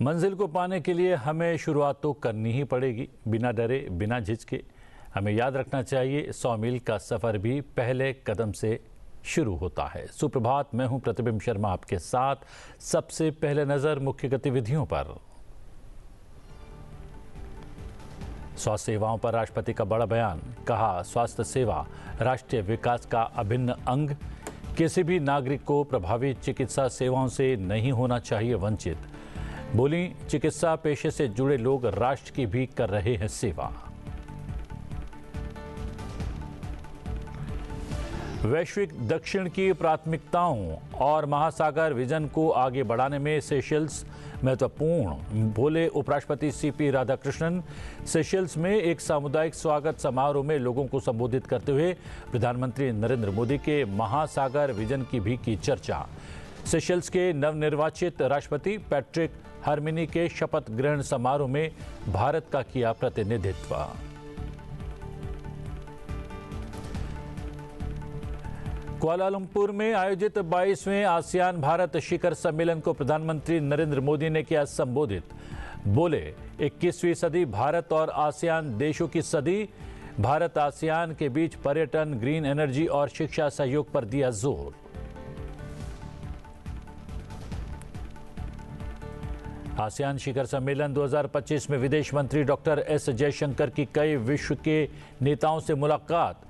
मंजिल को पाने के लिए हमें शुरुआत तो करनी ही पड़ेगी, बिना डरे, बिना झिझके। हमें याद रखना चाहिए 100 मील का सफ़र भी पहले कदम से शुरू होता है। सुप्रभात, मैं हूं प्रतिबिंब शर्मा आपके साथ। सबसे पहले नज़र मुख्य गतिविधियों पर। स्वास्थ्य सेवाओं पर राष्ट्रपति का बड़ा बयान। कहा, स्वास्थ्य सेवा राष्ट्रीय विकास का अभिन्न अंग, किसी भी नागरिक को प्रभावी चिकित्सा सेवाओं से नहीं होना चाहिए वंचित। बोली, चिकित्सा पेशे से जुड़े लोग राष्ट्र की भी कर रहे हैं सेवा। वैश्विक दक्षिण की प्राथमिकताओं और महासागर विजन को आगे बढ़ाने में सेशल्स महत्वपूर्ण, बोले उपराष्ट्रपति सीपी राधाकृष्णन। सेशल्स में एक सामुदायिक स्वागत समारोह में लोगों को संबोधित करते हुए प्रधानमंत्री नरेंद्र मोदी के महासागर विजन की भी की चर्चा। सेशल्स के नवनिर्वाचित राष्ट्रपति पैट्रिक हरमिनी के शपथ ग्रहण समारोह में भारत का किया प्रतिनिधित्व। कुआलालंपुर में आयोजित 22वें आसियान भारत शिखर सम्मेलन को प्रधानमंत्री नरेंद्र मोदी ने किया संबोधित। बोले, 21वीं सदी भारत और आसियान देशों की सदी। भारत आसियान के बीच पर्यटन, ग्रीन एनर्जी और शिक्षा सहयोग पर दिया जोर। आसियान शिखर सम्मेलन 2025 में विदेश मंत्री डॉक्टर एस जयशंकर की कई विश्व के नेताओं से मुलाकात।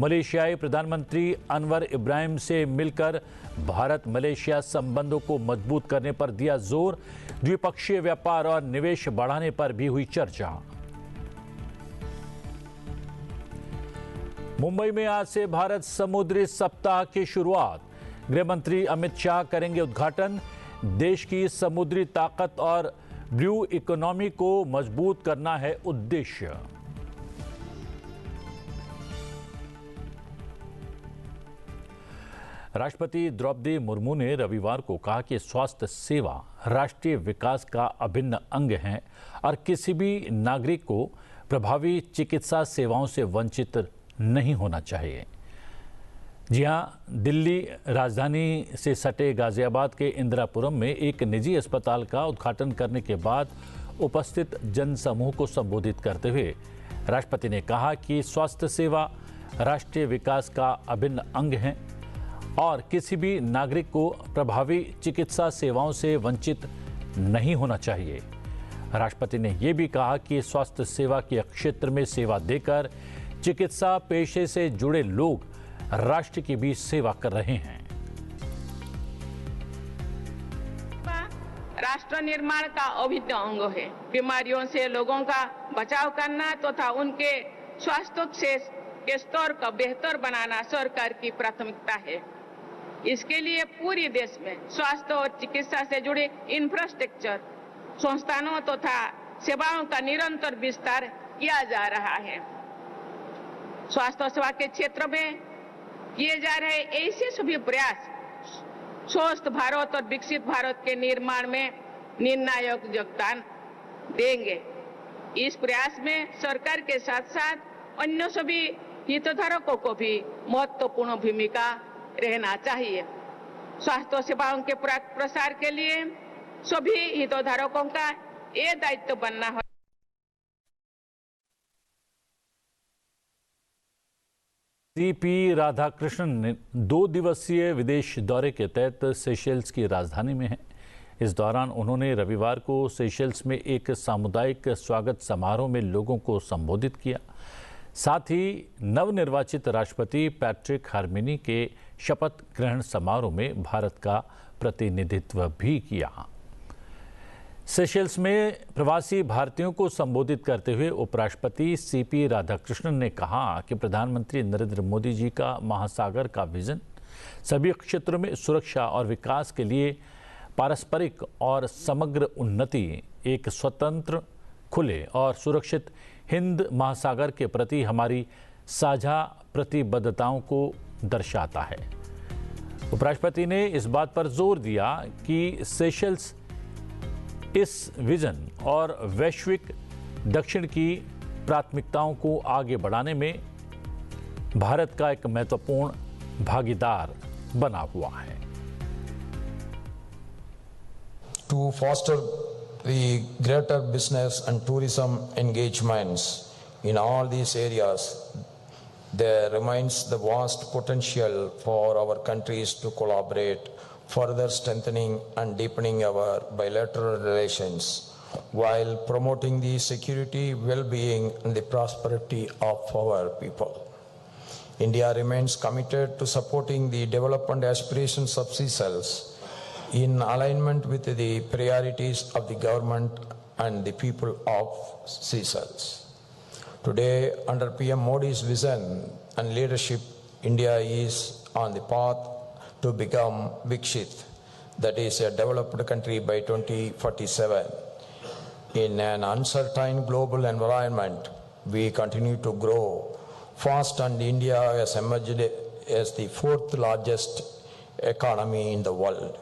मलेशियाई प्रधानमंत्री अनवर इब्राहिम से मिलकर भारत मलेशिया संबंधों को मजबूत करने पर दिया जोर। द्विपक्षीय व्यापार और निवेश बढ़ाने पर भी हुई चर्चा। मुंबई में आज से भारत समुद्री सप्ताह की शुरुआत। गृह मंत्री अमित शाह करेंगे उद्घाटन। देश की समुद्री ताकत और ब्लू इकोनॉमी को मजबूत करना है उद्देश्य। राष्ट्रपति द्रौपदी मुर्मू ने रविवार को कहा कि स्वास्थ्य सेवा राष्ट्रीय विकास का अभिन्न अंग है और किसी भी नागरिक को प्रभावी चिकित्सा सेवाओं से वंचित नहीं होना चाहिए। जी हां, दिल्ली राजधानी से सटे गाजियाबाद के इंदिरापुरम में एक निजी अस्पताल का उद्घाटन करने के बाद उपस्थित जनसमूह को संबोधित करते हुए राष्ट्रपति ने कहा कि स्वास्थ्य सेवा राष्ट्रीय विकास का अभिन्न अंग है और किसी भी नागरिक को प्रभावी चिकित्सा सेवाओं से वंचित नहीं होना चाहिए। राष्ट्रपति ने यह भी कहा कि स्वास्थ्य सेवा के क्षेत्र में सेवा देकर चिकित्सा पेशे से जुड़े लोग राष्ट्र की भी सेवा कर रहे हैं। राष्ट्र निर्माण का अभिन्न अंग है। बीमारियों से लोगों का बचाव करना तथा उनके स्वास्थ्य के स्तर को बेहतर बनाना सरकार की प्राथमिकता है। इसके लिए पूरे देश में स्वास्थ्य और चिकित्सा से जुड़े इंफ्रास्ट्रक्चर, संस्थानों तथा सेवाओं का निरंतर विस्तार किया जा रहा है। स्वास्थ्य सेवा के क्षेत्र में किए जा रहे ऐसे सभी प्रयास स्वस्थ भारत और विकसित भारत के निर्माण में निर्णायक योगदान देंगे। इस प्रयास में सरकार के साथ साथ अन्य सभी हितधारकों को भी महत्वपूर्ण भूमिका रहना चाहिए। स्वास्थ्य सेवाओं के प्रसार के लिए सभी हितधारकों का ये दायित्व बनना है। सीपी राधाकृष्णन ने 2 दिवसीय विदेश दौरे के तहत सेशल्स की राजधानी में हैं। इस दौरान उन्होंने रविवार को सेशल्स में एक सामुदायिक स्वागत समारोह में लोगों को संबोधित किया। साथ ही नवनिर्वाचित राष्ट्रपति पैट्रिक हरमिनी के शपथ ग्रहण समारोह में भारत का प्रतिनिधित्व भी किया। सेशल्स में प्रवासी भारतीयों को संबोधित करते हुए उपराष्ट्रपति सीपी राधाकृष्णन ने कहा कि प्रधानमंत्री नरेंद्र मोदी जी का महासागर का विजन सभी क्षेत्रों में सुरक्षा और विकास के लिए पारस्परिक और समग्र उन्नति, एक स्वतंत्र, खुले और सुरक्षित हिंद महासागर के प्रति हमारी साझा प्रतिबद्धताओं को दर्शाता है। उपराष्ट्रपति ने इस बात पर जोर दिया कि सेशल्स इस विजन और वैश्विक दक्षिण की प्राथमिकताओं को आगे बढ़ाने में भारत का एक महत्वपूर्ण भागीदार बना हुआ है। To foster the greater business and tourism engagements in all these areas, there remains the vast potential for our countries to collaborate, further strengthening and deepening our bilateral relations while promoting the security, well-being and the prosperity of our people. India remains committed to supporting the development aspirations of Seychelles in alignment with the priorities of the government and the people of Seychelles. Today, under PM Modi's vision and leadership, India is on the path to become Viksit, that is a developed country by 2047. In an uncertain global environment, we continue to grow fast, and India has emerged as the fourth largest economy in the world.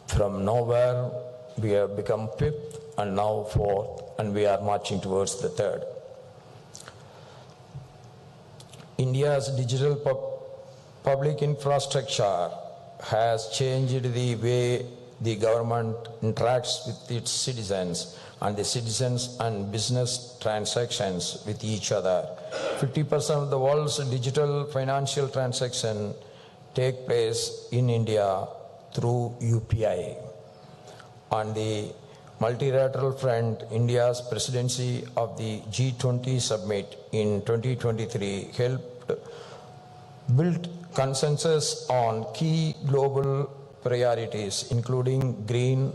From nowhere, we have become fifth and now fourth, and we are marching towards the third. India's digital public infrastructure has changed the way the government interacts with its citizens and the citizens and business transactions with each other. 50% of the world's digital financial transactions take place in India through UPI. On the multilateral front, India's presidency of the G20 summit in 2023 helped build consensus on key global priorities, including green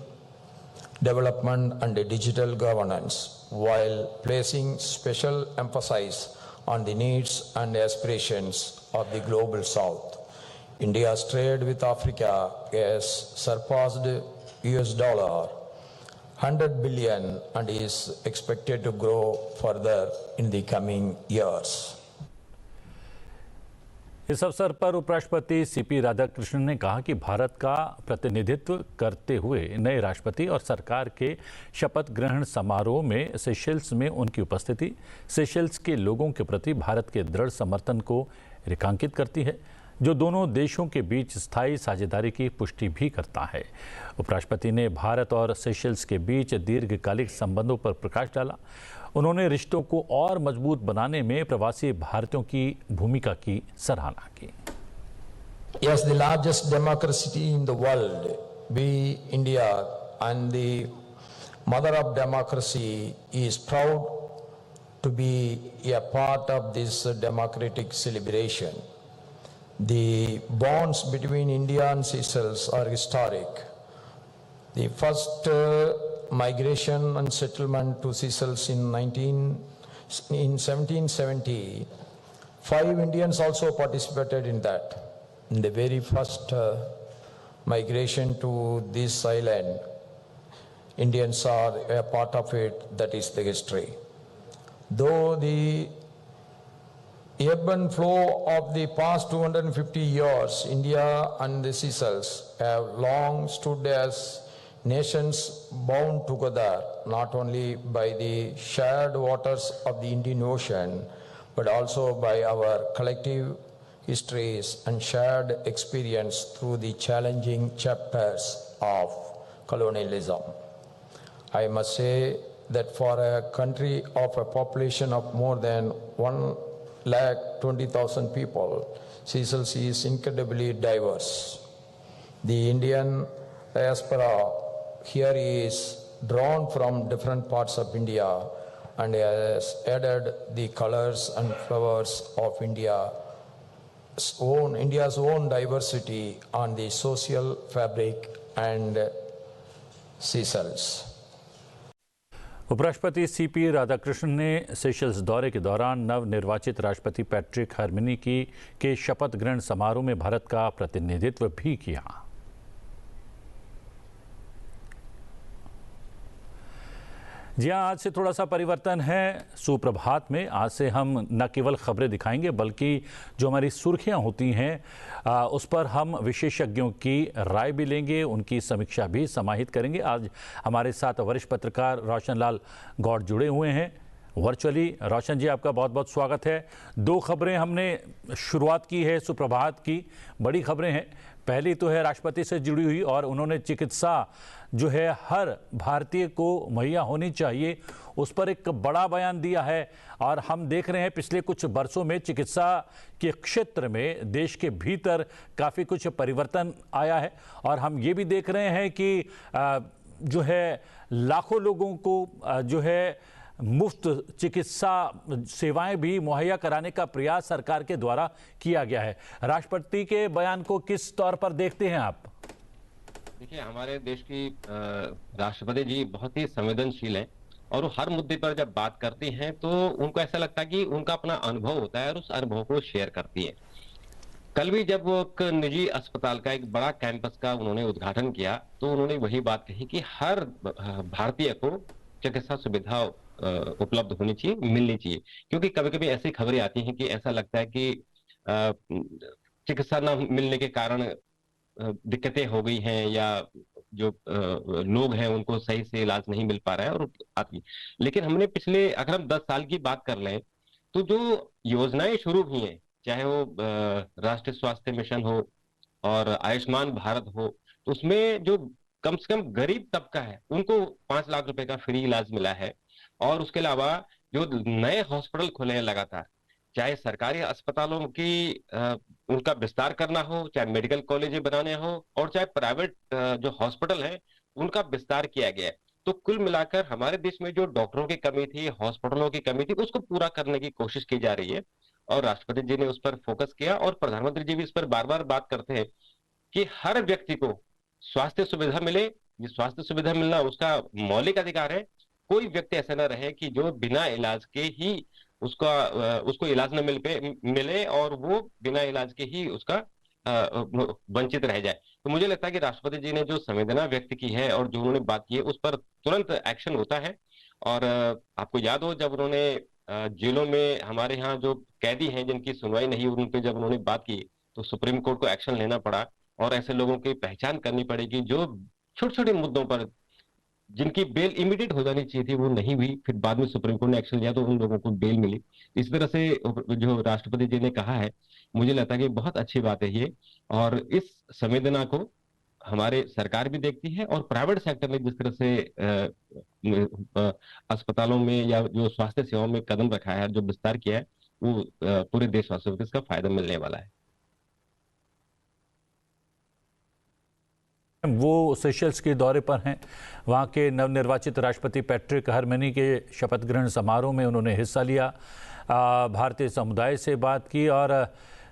development and digital governance, while placing special emphasis on the needs and aspirations of the global South. India's trade with Africa has surpassed $100 billion and is expected to grow further in the coming years. इस अवसर पर उपराष्ट्रपति CP Radhakrishnan ने कहा कि भारत का प्रतिनिधित्व करते हुए नए राष्ट्रपति और सरकार के शपथ ग्रहण समारोह में सेशेल्स में उनकी उपस्थिति सेशेल्स के लोगों के प्रति भारत के दृढ़ समर्थन को रेखांकित करती है, जो दोनों देशों के बीच स्थायी साझेदारी की पुष्टि भी करता है। उपराष्ट्रपति ने भारत और सेशेल्स के बीच दीर्घकालिक संबंधों पर प्रकाश डाला। उन्होंने रिश्तों को और मजबूत बनाने में प्रवासी भारतीयों की भूमिका की सराहना की। Yes, the largest democracy in the world, we India and the mother of democracy is proud to be a part of this democratic celebration. The bonds between India and Seychelles are historic. The first migration and settlement to Seychelles in 1770, 5 Indians also participated in that. In the very first migration to this island, Indians are a part of it. That is the history. Though the ebb and flow of the past 250 years, India and the Seychelles have long stood as nations bound together, not only by the shared waters of the Indian Ocean, but also by our collective histories and shared experience through the challenging chapters of colonialism. I must say that for a country of a population of more than 120,000 people, Seychelles is incredibly diverse. The Indian diaspora here is drawn from different parts of India and has added the colors and flowers of India's own diversity on the social fabric and Seychelles. उपराष्ट्रपति CP Radhakrishnan ने Seychelles दौरे के दौरान नवनिर्वाचित राष्ट्रपति Patrick Herminie के शपथ ग्रहण समारोह में भारत का प्रतिनिधित्व भी किया। जी हाँ, आज से थोड़ा सा परिवर्तन है सुप्रभात में। आज से हम न केवल खबरें दिखाएंगे बल्कि जो हमारी सुर्खियां होती हैं उस पर हम विशेषज्ञों की राय भी लेंगे, उनकी समीक्षा भी समाहित करेंगे। आज हमारे साथ वरिष्ठ पत्रकार रोशन लाल गौड़ जुड़े हुए हैं वर्चुअली। रोशन जी, आपका बहुत बहुत स्वागत है। 2 खबरें हमने शुरुआत की है सुप्रभात की, बड़ी खबरें हैं। पहली तो है राष्ट्रपति से जुड़ी हुई, और उन्होंने चिकित्सा जो है हर भारतीय को मुहैया होनी चाहिए, उस पर एक बड़ा बयान दिया है। और हम देख रहे हैं पिछले कुछ वर्षों में चिकित्सा के क्षेत्र में देश के भीतर काफ़ी कुछ परिवर्तन आया है। और हम ये भी देख रहे हैं कि जो है लाखों लोगों को जो है मुफ्त चिकित्सा सेवाएं भी मुहैया कराने का प्रयास सरकार के द्वारा किया गया है। राष्ट्रपति के बयान को किस तौर पर देखते हैं आप? देखिए, हमारे देश की राष्ट्रपति जी बहुत ही संवेदनशील हैं और वो हर मुद्दे पर जब बात करती हैं तो उनको ऐसा लगता है कि उनका अपना अनुभव होता है और उस अनुभव को शेयर करती है। कल भी जब वो एक निजी अस्पताल का एक बड़ा कैंपस का उन्होंने उद्घाटन किया तो उन्होंने वही बात कही कि हर भारतीय को चिकित्सा सुविधा उपलब्ध होनी चाहिए, मिलनी चाहिए। क्योंकि कभी कभी ऐसी खबरें आती हैं कि ऐसा लगता है कि चिकित्सा न मिलने के कारण दिक्कतें हो गई हैं या जो लोग हैं उनको सही से इलाज नहीं मिल पा रहा है और आती। लेकिन हमने पिछले अगर हम 10 साल की बात कर लें तो जो योजनाएं शुरू हुई हैं, चाहे वो राष्ट्रीय स्वास्थ्य मिशन हो और आयुष्मान भारत हो, तो उसमें जो कम से कम गरीब तबका है उनको 5 लाख रुपए का फ्री इलाज मिला है। और उसके अलावा जो नए हॉस्पिटल खुले हैं लगातार, चाहे सरकारी अस्पतालों की उनका विस्तार करना हो, चाहे मेडिकल कॉलेज बनाने हो और चाहे प्राइवेट जो हॉस्पिटल है उनका विस्तार किया गया है। तो कुल मिलाकर हमारे देश में जो डॉक्टरों की कमी थी, हॉस्पिटलों की कमी थी, उसको पूरा करने की कोशिश की जा रही है और राष्ट्रपति जी ने उस पर फोकस किया। और प्रधानमंत्री जी भी इस पर बार बार बात करते हैं कि हर व्यक्ति को स्वास्थ्य सुविधा मिले। ये स्वास्थ्य सुविधा मिलना उसका मौलिक अधिकार है। कोई व्यक्ति ऐसा ना रहे कि जो बिना इलाज के ही उसको इलाज न मिले और वो बिना इलाज के ही उसका वंचित रह जाए। तो मुझे लगता है कि राष्ट्रपति जी ने जो संवेदना व्यक्त की है और जो उन्होंने बात की है उस पर तुरंत एक्शन होता है। और आपको याद हो जब उन्होंने जेलों में हमारे यहाँ जो कैदी हैं जिनकी सुनवाई नहीं हुई, उन पर जब उन्होंने बात की तो सुप्रीम कोर्ट को एक्शन लेना पड़ा और ऐसे लोगों की पहचान करनी पड़ेगी जो छोटे छोटे मुद्दों पर जिनकी बेल इमीडिएट हो जानी चाहिए थी वो नहीं हुई, फिर बाद में सुप्रीम कोर्ट ने एक्शन लिया तो उन लोगों को बेल मिली। इस तरह से जो राष्ट्रपति जी ने कहा है, मुझे लगता है कि बहुत अच्छी बात है ये। और इस संवेदना को हमारे सरकार भी देखती है और प्राइवेट सेक्टर ने जिस तरह से अस्पतालों में या जो स्वास्थ्य सेवाओं में कदम रखा है, जो विस्तार किया है, वो पूरे देशवासियों को इसका फायदा मिलने वाला है। वो सेशल्स के दौरे पर हैं। वहाँ के नवनिर्वाचित राष्ट्रपति पैट्रिक हरमनी के शपथ ग्रहण समारोह में उन्होंने हिस्सा लिया, भारतीय समुदाय से बात की और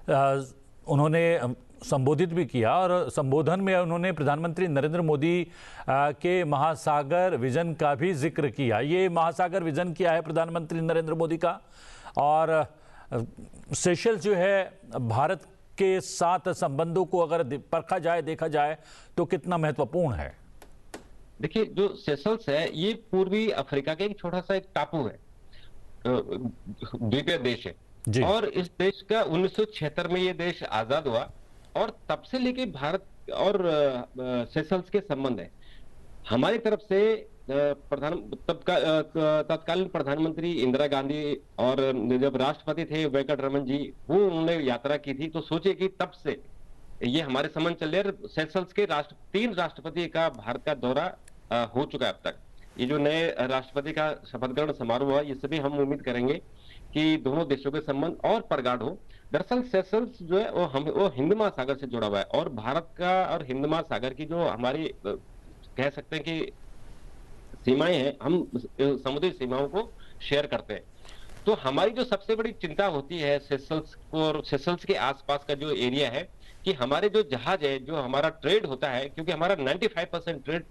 उन्होंने संबोधित भी किया। और संबोधन में उन्होंने प्रधानमंत्री नरेंद्र मोदी के महासागर विजन का भी जिक्र किया। ये महासागर विजन क्या है प्रधानमंत्री नरेंद्र मोदी का, और सेशल्स जो है भारत के साथ संबंधों को अगर परखा जाए, देखा जाए तो कितना महत्वपूर्ण है? देखिए, जो सेशल्स है ये पूर्वी अफ्रीका के एक छोटा सा एक टापू है, द्वीपीय देश है। और इस देश का 1976 में ये देश आजाद हुआ और तब से लेके भारत और सेशल्स के संबंध है। हमारी तरफ से तत्कालीन प्रधानमंत्री इंदिरा गांधी और जब राष्ट्रपति थे वेंकट रमन जी, वो उन्होंने यात्रा की थी। तो सोचे कि तब से ये हमारे संबंध चल रहे हैं। सेशल्स के 3 राष्ट्रपति का भारत का दौरा हो चुका है अब तक। ये जो नए राष्ट्रपति का शपथ ग्रहण समारोह हुआ, इससे भी हम उम्मीद करेंगे कि दोनों देशों के संबंध और प्रगाढ़ हो। दरअसल सेशल्स जो है वो हिंद महासागर से जुड़ा हुआ है और भारत का और हिंद महासागर की जो हमारी कह सकते हैं कि सीमाएं हैं, हम समुद्री सीमाओं को शेयर करते हैं। तो हमारी जो सबसे बड़ी चिंता होती है सेशल्स को और सेशल्स के आसपास का जो एरिया है कि हमारे जो जहाज है, जो हमारा ट्रेड होता है, क्योंकि हमारा 95% ट्रेड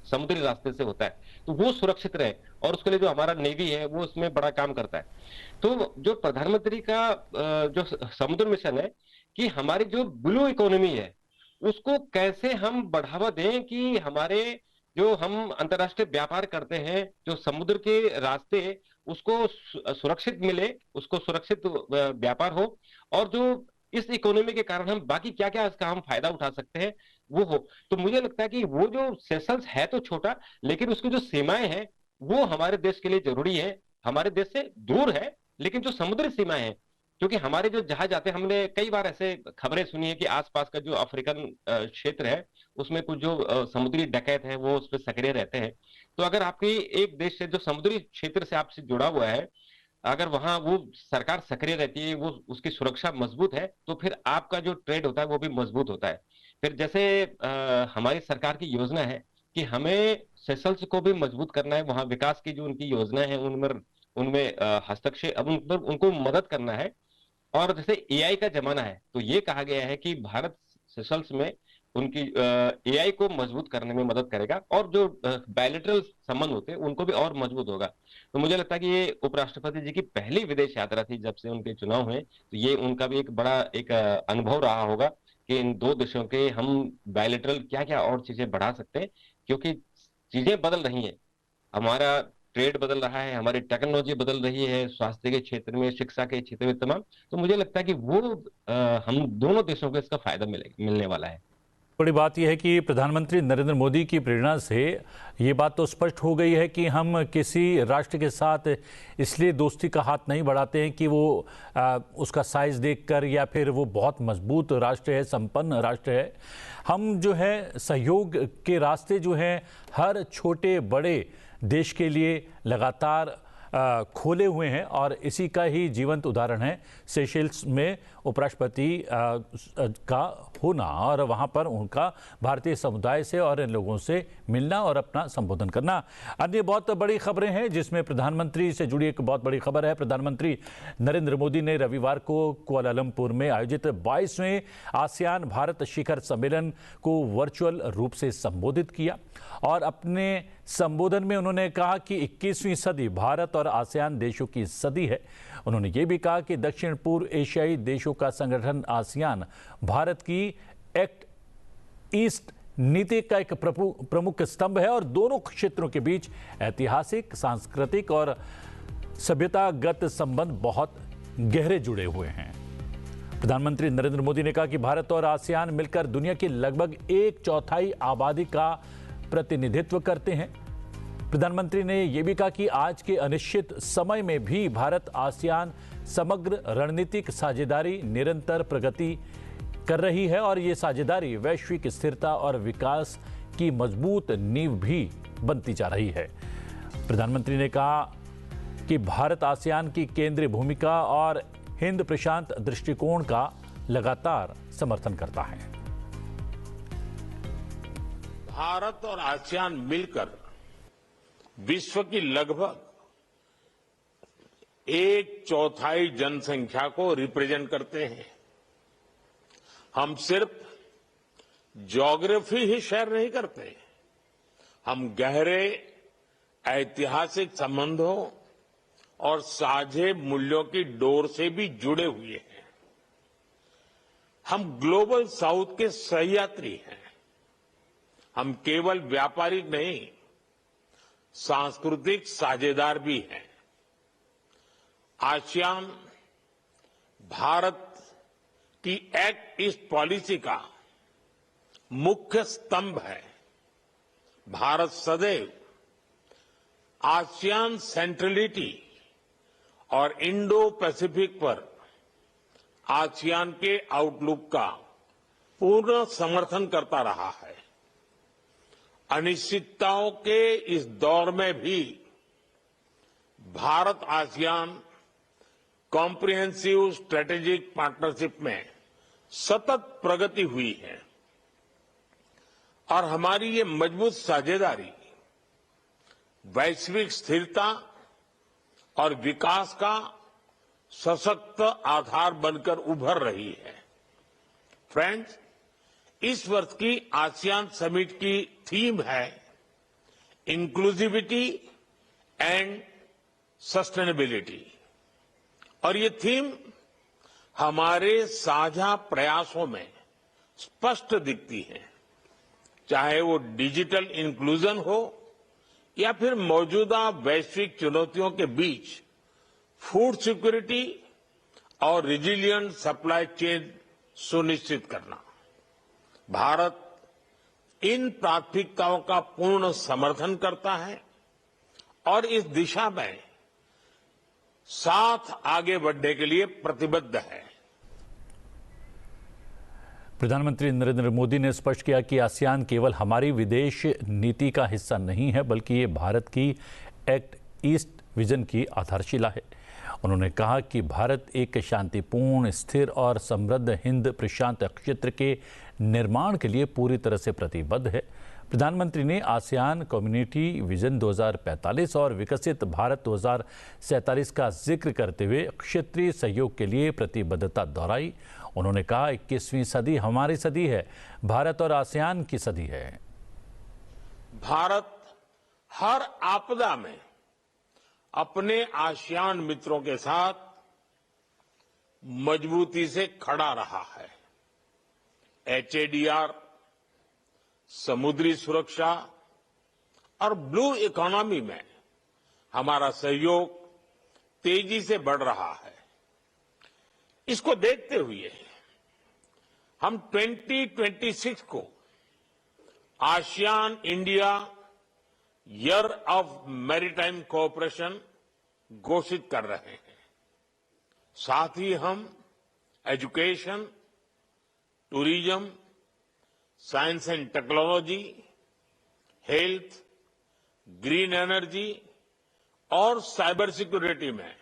समुद्री रास्ते से होता है, तो वो सुरक्षित रहे और उसके लिए जो हमारा नेवी है वो उसमें बड़ा काम करता है। तो जो प्रधानमंत्री का जो समुद्र मिशन है कि हमारी जो ब्लू इकोनॉमी है उसको कैसे हम बढ़ावा दें कि हमारे जो हम अंतर्राष्ट्रीय व्यापार करते हैं, जो समुद्र के रास्ते उसको सुरक्षित मिले, उसको सुरक्षित व्यापार हो और जो इस इकोनॉमी के कारण हम बाकी क्या क्या इसका हम फायदा उठा सकते हैं वो हो। तो मुझे लगता है कि वो जो सेशल्स है तो छोटा, लेकिन उसकी जो सीमाएं हैं वो हमारे देश के लिए जरूरी है। हमारे देश से दूर है लेकिन जो समुद्री सीमाएं हैं क्योंकि हमारे जो जहाज आते हैं, हमने कई बार ऐसे खबरें सुनी है कि आसपास का जो अफ्रीकन क्षेत्र है उसमें कुछ जो समुद्री डकैत है वो उस पर सक्रिय रहते हैं। तो अगर आपकी एक देश से जो समुद्री क्षेत्र से आपसे जुड़ा हुआ है, अगर वहां वो सरकार सक्रिय रहती है, वो उसकी सुरक्षा मजबूत है, तो फिर आपका जो ट्रेड होता है वो भी मजबूत होता है। फिर जैसे हमारी सरकार की योजना है कि हमें सेशल्स को भी मजबूत करना है, वहां विकास की जो उनकी योजना है उनमें उनमें हस्तक्षेप, अब उन पर उनको मदद करना है। और जैसे एआई का जमाना है, तो ये कहा गया है कि भारत सेशल्स में उनकी एआई को मजबूत करने में मदद करेगा, और जो बायलैटरल संबंध होते हैं उनको भी और मजबूत होगा। तो मुझे लगता है कि ये उपराष्ट्रपति जी की पहली विदेश यात्रा थी जब से उनके चुनाव हुए, तो ये उनका भी एक बड़ा एक अनुभव रहा होगा कि इन दो देशों के हम बायलैटरल क्या क्या और चीजें बढ़ा सकते हैं, क्योंकि चीजें बदल रही हैं। हमारा ट्रेड बदल रहा है, हमारी टेक्नोलॉजी बदल रही है, स्वास्थ्य के क्षेत्र में, शिक्षा के क्षेत्र में, तमाम। तो मुझे लगता है कि वो हम दोनों देशों को इसका फायदा मिलने वाला है। बड़ी बात यह है कि प्रधानमंत्री नरेंद्र मोदी की प्रेरणा से ये बात तो स्पष्ट हो गई है कि हम किसी राष्ट्र के साथ इसलिए दोस्ती का हाथ नहीं बढ़ाते हैं कि वो उसका साइज देखकर या फिर वो बहुत मजबूत राष्ट्र है, संपन्न राष्ट्र है। हम जो है सहयोग के रास्ते जो हैं हर छोटे बड़े देश के लिए लगातार खोले हुए हैं, और इसी का ही जीवंत उदाहरण है सेशेल्स में उपराष्ट्रपति का होना और वहां पर उनका भारतीय समुदाय से और इन लोगों से मिलना और अपना संबोधन करना। अन्य बहुत बड़ी खबरें हैं जिसमें प्रधानमंत्री से जुड़ी एक बहुत बड़ी खबर है। प्रधानमंत्री नरेंद्र मोदी ने रविवार को कुआलालंपुर में आयोजित 22वें आसियान भारत शिखर सम्मेलन को वर्चुअल रूप से संबोधित किया, और अपने संबोधन में उन्होंने कहा कि 21वीं सदी भारत और आसियान देशों की सदी है। उन्होंने ये भी कहा कि दक्षिण पूर्व एशियाई देशों का संगठन आसियान भारत की एक्ट ईस्ट नीति का एक प्रमुख स्तंभ है, और दोनों क्षेत्रों के बीच ऐतिहासिक, सांस्कृतिक और सभ्यतागत संबंध बहुत गहरे जुड़े हुए हैं। प्रधानमंत्री नरेंद्र मोदी ने कहा कि भारत और आसियान मिलकर दुनिया की लगभग 1/4 आबादी का प्रतिनिधित्व करते हैं। प्रधानमंत्री ने यह भी कहा कि आज के अनिश्चित समय में भी भारत आसियान समग्र रणनीतिक साझेदारी निरंतर प्रगति कर रही है, और ये साझेदारी वैश्विक स्थिरता और विकास की मजबूत नींव भी बनती जा रही है। प्रधानमंत्री ने कहा कि भारत आसियान की केंद्रीय भूमिका और हिंद प्रशांत दृष्टिकोण का लगातार समर्थन करता है। भारत और आसियान मिलकर विश्व की लगभग 1/4 जनसंख्या को रिप्रेजेंट करते हैं। हम सिर्फ ज्योग्राफी ही शेयर नहीं करते, हम गहरे ऐतिहासिक संबंधों और साझे मूल्यों की डोर से भी जुड़े हुए हैं। हम ग्लोबल साउथ के सहयात्री हैं। हम केवल व्यापारिक नहीं, सांस्कृतिक साझेदार भी हैं। आसियान भारत की एक्ट ईस्ट पॉलिसी का मुख्य स्तंभ है। भारत सदैव आसियान सेंट्रलिटी और इंडो पैसिफिक पर आसियान के आउटलुक का पूर्ण समर्थन करता रहा है। अनिश्चितताओं के इस दौर में भी Bharat ASEAN comprehensive strategic partnership में सतत प्रगति हुई है, और हमारी ये मजबूत साझेदारी वैश्विक स्थिरता और विकास का सशक्त आधार बनकर उभर रही है। फ्रेंड्स, इस वर्ष की आसियान समिट की थीम है इंक्लूसिविटी एंड सस्टेनेबिलिटी, और ये थीम हमारे साझा प्रयासों में स्पष्ट दिखती है। चाहे वो डिजिटल इंक्लूजन हो या फिर मौजूदा वैश्विक चुनौतियों के बीच फूड सिक्योरिटी और रिजिलियंट सप्लाई चेन सुनिश्चित करना। भारत इन प्राथमिकताओं का पूर्ण समर्थन करता है और इस दिशा में साथ आगे बढ़ने के लिए प्रतिबद्ध है। प्रधानमंत्री नरेंद्र मोदी ने स्पष्ट किया कि आसियान केवल हमारी विदेश नीति का हिस्सा नहीं है, बल्कि ये भारत की एक्ट ईस्ट विजन की आधारशिला है। उन्होंने कहा कि भारत एक शांतिपूर्ण, स्थिर और समृद्ध हिंद प्रशांत क्षेत्र के निर्माण के लिए पूरी तरह से प्रतिबद्ध है। प्रधानमंत्री ने आसियान कम्युनिटी विजन 2045 और विकसित भारत 2047 का जिक्र करते हुए क्षेत्रीय सहयोग के लिए प्रतिबद्धता दोहराई। उन्होंने कहा 21वीं सदी हमारी सदी है, भारत और आसियान की सदी है। भारत हर आपदा में अपने आसियान मित्रों के साथ मजबूती से खड़ा रहा है। HADR, समुद्री सुरक्षा और ब्लू इकोनॉमी में हमारा सहयोग तेजी से बढ़ रहा है। इसको देखते हुए हम 2026 को ASEAN India year of maritime cooperation घोषित कर रहे हैं। साथ ही हम education, tourism, science and technology, health, green energy और साइबर सिक्योरिटी में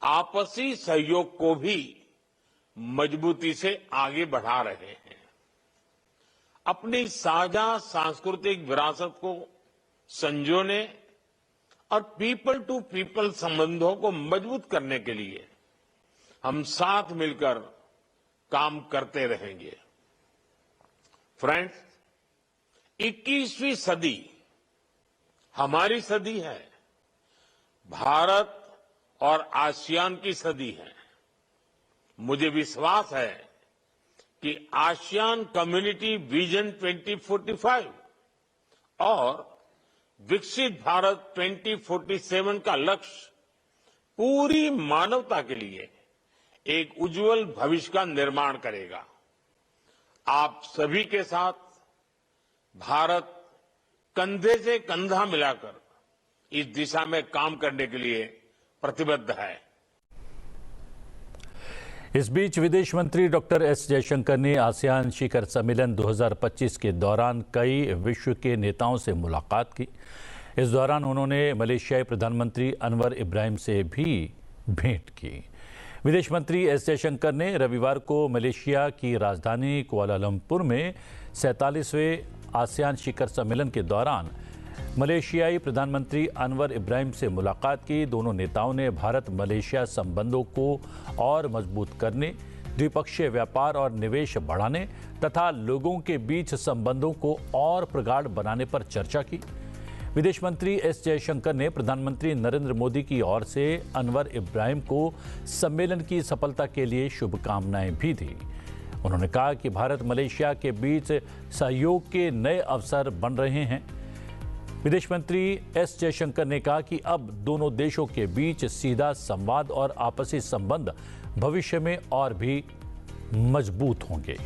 आपसी सहयोग को भी मजबूती से आगे बढ़ा रहे हैं। अपनी साझा सांस्कृतिक विरासत को संजोने और पीपल टू पीपल संबंधों को मजबूत करने के लिए हम साथ मिलकर काम करते रहेंगे। फ्रेंड्स, 21वीं सदी हमारी सदी है, भारत और आसियान की सदी है। मुझे विश्वास है कि आसियान कम्युनिटी विजन 2045 और विकसित भारत 2047 का लक्ष्य पूरी मानवता के लिए एक उज्जवल भविष्य का निर्माण करेगा। आप सभी के साथ भारत कंधे से कंधा मिलाकर इस दिशा में काम करने के लिए प्रतिबद्ध है। इस बीच विदेश मंत्री डॉक्टर एस जयशंकर ने आसियान शिखर सम्मेलन 2025 के दौरान कई विश्व के नेताओं से मुलाकात की। इस दौरान उन्होंने मलेशियाई प्रधानमंत्री अनवर इब्राहिम से भी भेंट की। विदेश मंत्री एस जयशंकर ने रविवार को मलेशिया की राजधानी कुआलालंपुर में 47वें आसियान शिखर सम्मेलन के दौरान मलेशियाई प्रधानमंत्री अनवर इब्राहिम से मुलाकात की। दोनों नेताओं ने भारत मलेशिया संबंधों को और मजबूत करने, द्विपक्षीय व्यापार और निवेश बढ़ाने तथा लोगों के बीच संबंधों को और प्रगाढ़ बनाने पर चर्चा की। विदेश मंत्री एस जयशंकर ने प्रधानमंत्री नरेंद्र मोदी की ओर से अनवर इब्राहिम को सम्मेलन की सफलता के लिए शुभकामनाएं भी दी। उन्होंने कहा कि भारत मलेशिया के बीच सहयोग के नए अवसर बन रहे हैं। विदेश मंत्री एस जयशंकर ने कहा कि अब दोनों देशों के बीच सीधा संवाद और आपसी संबंध भविष्य में और भी मजबूत होंगे।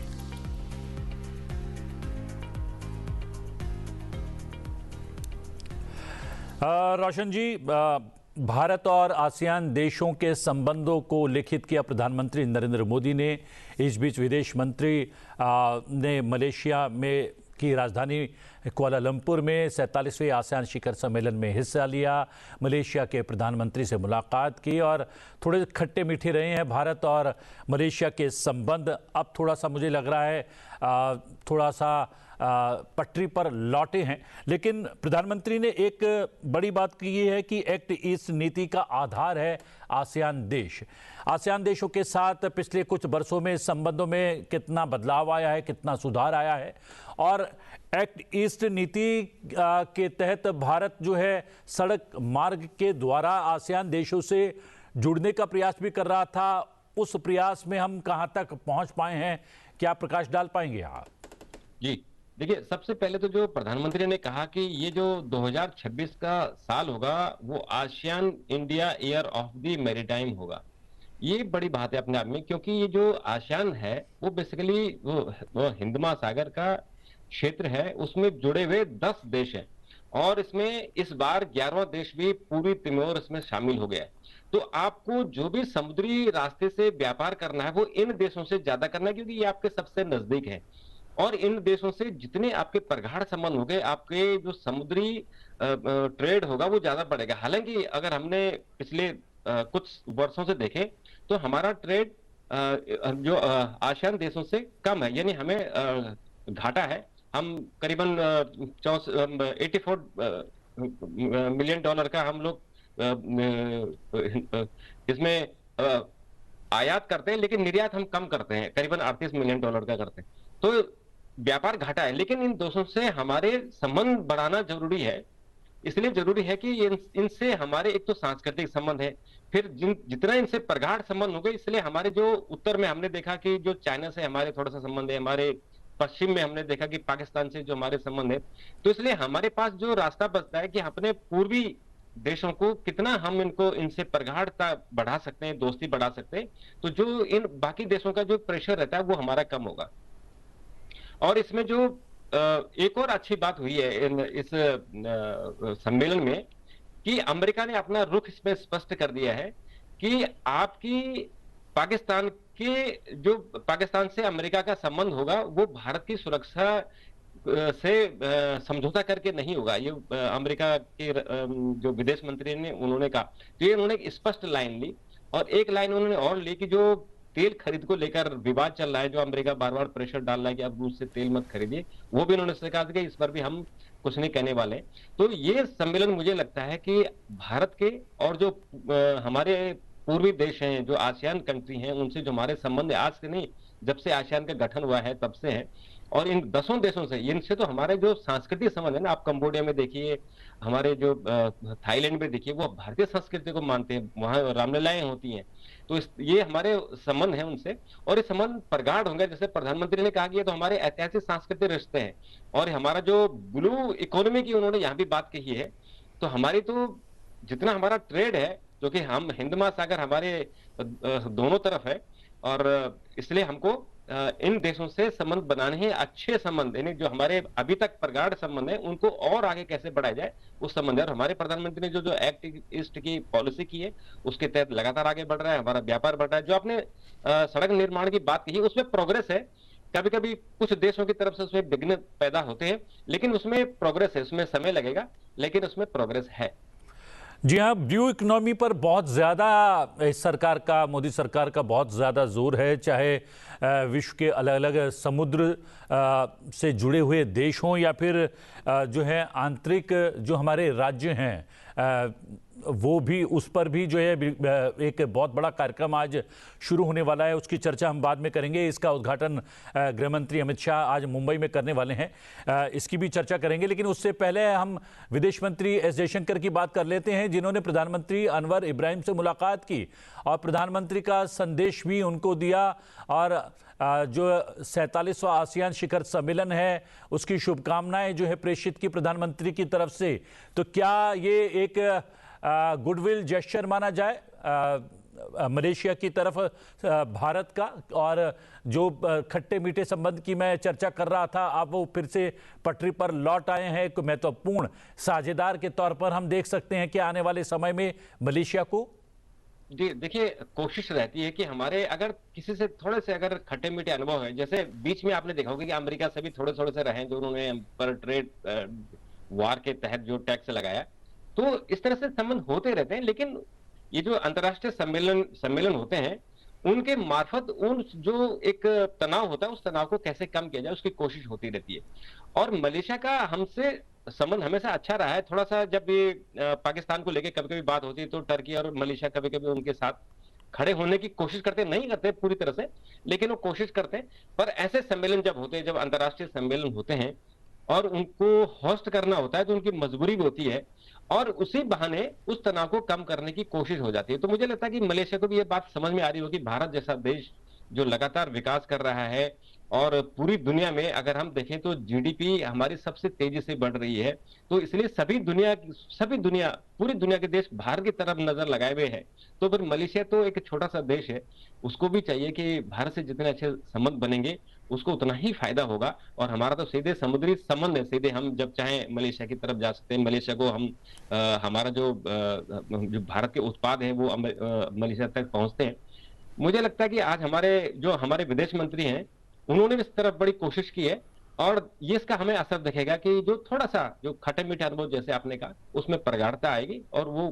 रोशन जी, भारत और आसियान देशों के संबंधों को लिखित किया प्रधानमंत्री नरेंद्र मोदी ने। इस बीच विदेश मंत्री ने मलेशिया में की राजधानी कुआलालंपुर में 47वें आसियान शिखर सम्मेलन में हिस्सा लिया। मलेशिया के प्रधानमंत्री से मुलाकात की और थोड़े खट्टे मीठे रहे हैं भारत और मलेशिया के संबंध। अब थोड़ा सा मुझे लग रहा है थोड़ा सा पटरी पर लौटे हैं। लेकिन प्रधानमंत्री ने एक बड़ी बात की है कि एक्ट ईस्ट नीति का आधार है आसियान देश। आसियान देशों के साथ पिछले कुछ वर्षों में संबंधों में कितना बदलाव आया है, कितना सुधार आया है और एक्ट ईस्ट नीति के तहत भारत जो है सड़क मार्ग के द्वारा आसियान देशों से जुड़ने का प्रयास भी कर रहा था। उस प्रयास में हम कहां तक पहुंच पाए हैं, क्या प्रकाश डाल पाएंगे आप? जी देखिए, सबसे पहले तो जो प्रधानमंत्री ने कहा कि ये जो 2026 का साल होगा वो ASEAN India year of the maritime होगा, ये बड़ी बात है अपने आप में, क्योंकि ये जो आसियान है वो बेसिकली वो हिंद महासागर का क्षेत्र है, उसमें जुड़े हुए 10 देश हैं और इसमें इस बार 11वां देश भी पूरी तिमोर इसमें शामिल हो गया है। तो आपको जो भी समुद्री रास्ते से व्यापार करना है वो इन देशों से ज्यादा करना है, क्योंकि ये आपके सबसे नजदीक है। और इन देशों से जितने आपके प्रगाढ़ संबंध होंगे, आपके जो समुद्री ट्रेड होगा वो ज्यादा बढ़ेगा। हालांकि अगर हमने पिछले कुछ वर्षों से देखें तो हमारा ट्रेड जो आसियान देशों से कम है, यानी हमें घाटा है। हम करीबन 84 मिलियन डॉलर का हम लोग इसमें आयात करते हैं, लेकिन निर्यात हम कम करते हैं, करीबन 38 मिलियन डॉलर का करते हैं। तो व्यापार घाटा है, लेकिन इन देशों से हमारे संबंध बढ़ाना जरूरी है। इसलिए जरूरी है कि इनसे हमारे एक तो सांस्कृतिक संबंध है, फिर जितना इनसे प्रगाढ़ संबंध हो गए, इसलिए हमारे जो उत्तर में हमने देखा कि जो चाइना से हमारे थोड़ा सा संबंध है, हमारे पश्चिम में हमने देखा कि पाकिस्तान से जो हमारे संबंध है, तो इसलिए हमारे पास जो रास्ता बचता है कि अपने पूर्वी देशों को कितना हम इनसे प्रगाढ़ता बढ़ा सकते हैं, दोस्ती बढ़ा सकते हैं, तो जो इन बाकी देशों का जो प्रेशर रहता है वो हमारा कम होगा। और इसमें जो एक और अच्छी बात हुई है इस सम्मेलन में कि अमेरिका ने अपना रुख इसमें स्पष्ट कर दिया है कि आपकी पाकिस्तान से अमेरिका का संबंध होगा वो भारत की सुरक्षा से समझौता करके नहीं होगा। ये अमेरिका के जो विदेश मंत्री ने उन्होंने कहा, तो ये उन्होंने स्पष्ट लाइन ली। और एक लाइन उन्होंने और ली कि जो तेल खरीद को लेकर विवाद चल रहा है, जो अमेरिका बार बार प्रेशर डाल रहा है कि अब रूस से तेल मत खरीदिए, वो भी उन्होंने कहा कि इस पर भी हम कुछ नहीं कहने वाले। तो ये सम्मेलन मुझे लगता है कि भारत के और जो हमारे पूर्वी देश हैं, जो आसियान कंट्री हैं, उनसे जो हमारे संबंध है, आज से नहीं, जब से आसियान का गठन हुआ है तब से है। और इन 10 देशों से, इनसे तो हमारे जो सांस्कृतिक संबंध है ना, आप कंबोडिया में देखिए, हमारे जो थाईलैंड में देखिए, वो भारतीय संस्कृति को मानते हैं, वहां रामलीलाएं होती हैं। तो ये हमारे संबंध है उनसे, और ये संबंध प्रगाढ़ होंगे। जैसे प्रधानमंत्री ने कहा कि ये तो हमारे ऐतिहासिक सांस्कृतिक रिश्ते हैं। और हमारा जो ब्लू इकोनॉमी की उन्होंने यहाँ भी बात कही है, तो हमारी तो जितना हमारा ट्रेड है, जो कि हम हिंद महासागर हमारे दोनों तरफ है, और इसलिए हमको इन देशों से संबंध बनाने हैं, अच्छे संबंध, यानी जो हमारे अभी तक प्रगाढ़ संबंध है उनको और आगे कैसे बढ़ाया जाए उस संबंध है। और हमारे प्रधानमंत्री ने जो एक्ट ईस्ट की पॉलिसी की है उसके तहत लगातार आगे बढ़ रहा है, हमारा व्यापार बढ़ रहा है। जो आपने सड़क निर्माण की बात की, उसमें प्रोग्रेस है। कभी कभी कुछ देशों की तरफ से उसमें विघ्न पैदा होते हैं, लेकिन उसमें प्रोग्रेस है, उसमें समय लगेगा, लेकिन उसमें प्रोग्रेस है। जी हाँ, ब्लू इकोनॉमी पर बहुत ज़्यादा इस सरकार का, मोदी सरकार का बहुत ज़्यादा जोर है। चाहे विश्व के अलग अलग समुद्र से जुड़े हुए देश हों या फिर जो है आंतरिक जो हमारे राज्य हैं, वो भी, उस पर भी जो है एक बहुत बड़ा कार्यक्रम आज शुरू होने वाला है। उसकी चर्चा हम बाद में करेंगे। इसका उद्घाटन गृह मंत्री अमित शाह आज मुंबई में करने वाले हैं, इसकी भी चर्चा करेंगे। लेकिन उससे पहले हम विदेश मंत्री एस जयशंकर की बात कर लेते हैं, जिन्होंने प्रधानमंत्री अनवर इब्राहिम से मुलाकात की और प्रधानमंत्री का संदेश भी उनको दिया। और जो 47वां आसियान शिखर सम्मेलन है उसकी शुभकामनाएं जो है प्रेषित की प्रधानमंत्री की तरफ से। तो क्या ये एक गुडविल जेस्चर माना जाए मलेशिया की तरफ भारत का? और जो खट्टे मीठे संबंध की मैं चर्चा कर रहा था, आप वो फिर से पटरी पर लौट आए हैं। एक महत्वपूर्ण साझेदार के तौर पर हम देख सकते हैं कि आने वाले समय में मलेशिया को, जी देखिए, कोशिश रहती है कि हमारे अगर किसी से थोड़े से अगर खट्टे मीठे अनुभव है, जैसे बीच में आपने देखा होगा कि अमेरिका से भी थोड़े थोड़े से रहे, जो उन्होंने पर ट्रेड वार के तहत जो टैक्स लगाया, तो इस तरह से संबंध होते रहते हैं। लेकिन ये जो अंतर्राष्ट्रीय सम्मेलन होते हैं, उनके मार्फत उन जो एक तनाव होता है, उस तनाव को कैसे कम किया जाए उसकी कोशिश होती रहती है। और मलेशिया का हमसे संबंध हमेशा अच्छा रहा है। थोड़ा सा जब ये पाकिस्तान को लेके कभी कभी बात होती है तो टर्की और मलेशिया कभी कभी उनके साथ खड़े होने की कोशिश करते, नहीं करते पूरी तरह से, लेकिन वो कोशिश करते हैं। पर ऐसे सम्मेलन जब होते हैं, जब अंतर्राष्ट्रीय सम्मेलन होते हैं और उनको होस्ट करना होता है, तो उनकी मजबूरी भी होती है और उसी बहाने उस तनाव को कम करने की कोशिश हो जाती है। तो मुझे लगता है कि मलेशिया को भी ये बात समझ में आ रही होगी, भारत जैसा देश जो लगातार विकास कर रहा है, और पूरी दुनिया में अगर हम देखें तो जीडीपी हमारी सबसे तेजी से बढ़ रही है। तो इसलिए पूरी दुनिया के देश भारत की तरफ नजर लगाए हुए हैं। तो फिर मलेशिया तो एक छोटा सा देश है, उसको भी चाहिए कि भारत से जितने अच्छे संबंध बनेंगे उसको उतना ही फायदा होगा। और हमारा तो सीधे समुद्री संबंध है, सीधे हम जब चाहें मलेशिया की तरफ जा सकते हैं। मलेशिया को हम हमारा जो भारत के उत्पाद है वो मलेशिया तक पहुंचते हैं। मुझे लगता है कि आज हमारे विदेश मंत्री हैं, उन्होंने भी इस तरफ बड़ी कोशिश की है। और ये इसका हमें असर दिखेगा कि जो थोड़ा सा जो खट्टे मीठे अनुभव जैसे आपने कहा उसमें प्रगाढ़ता आएगी और वो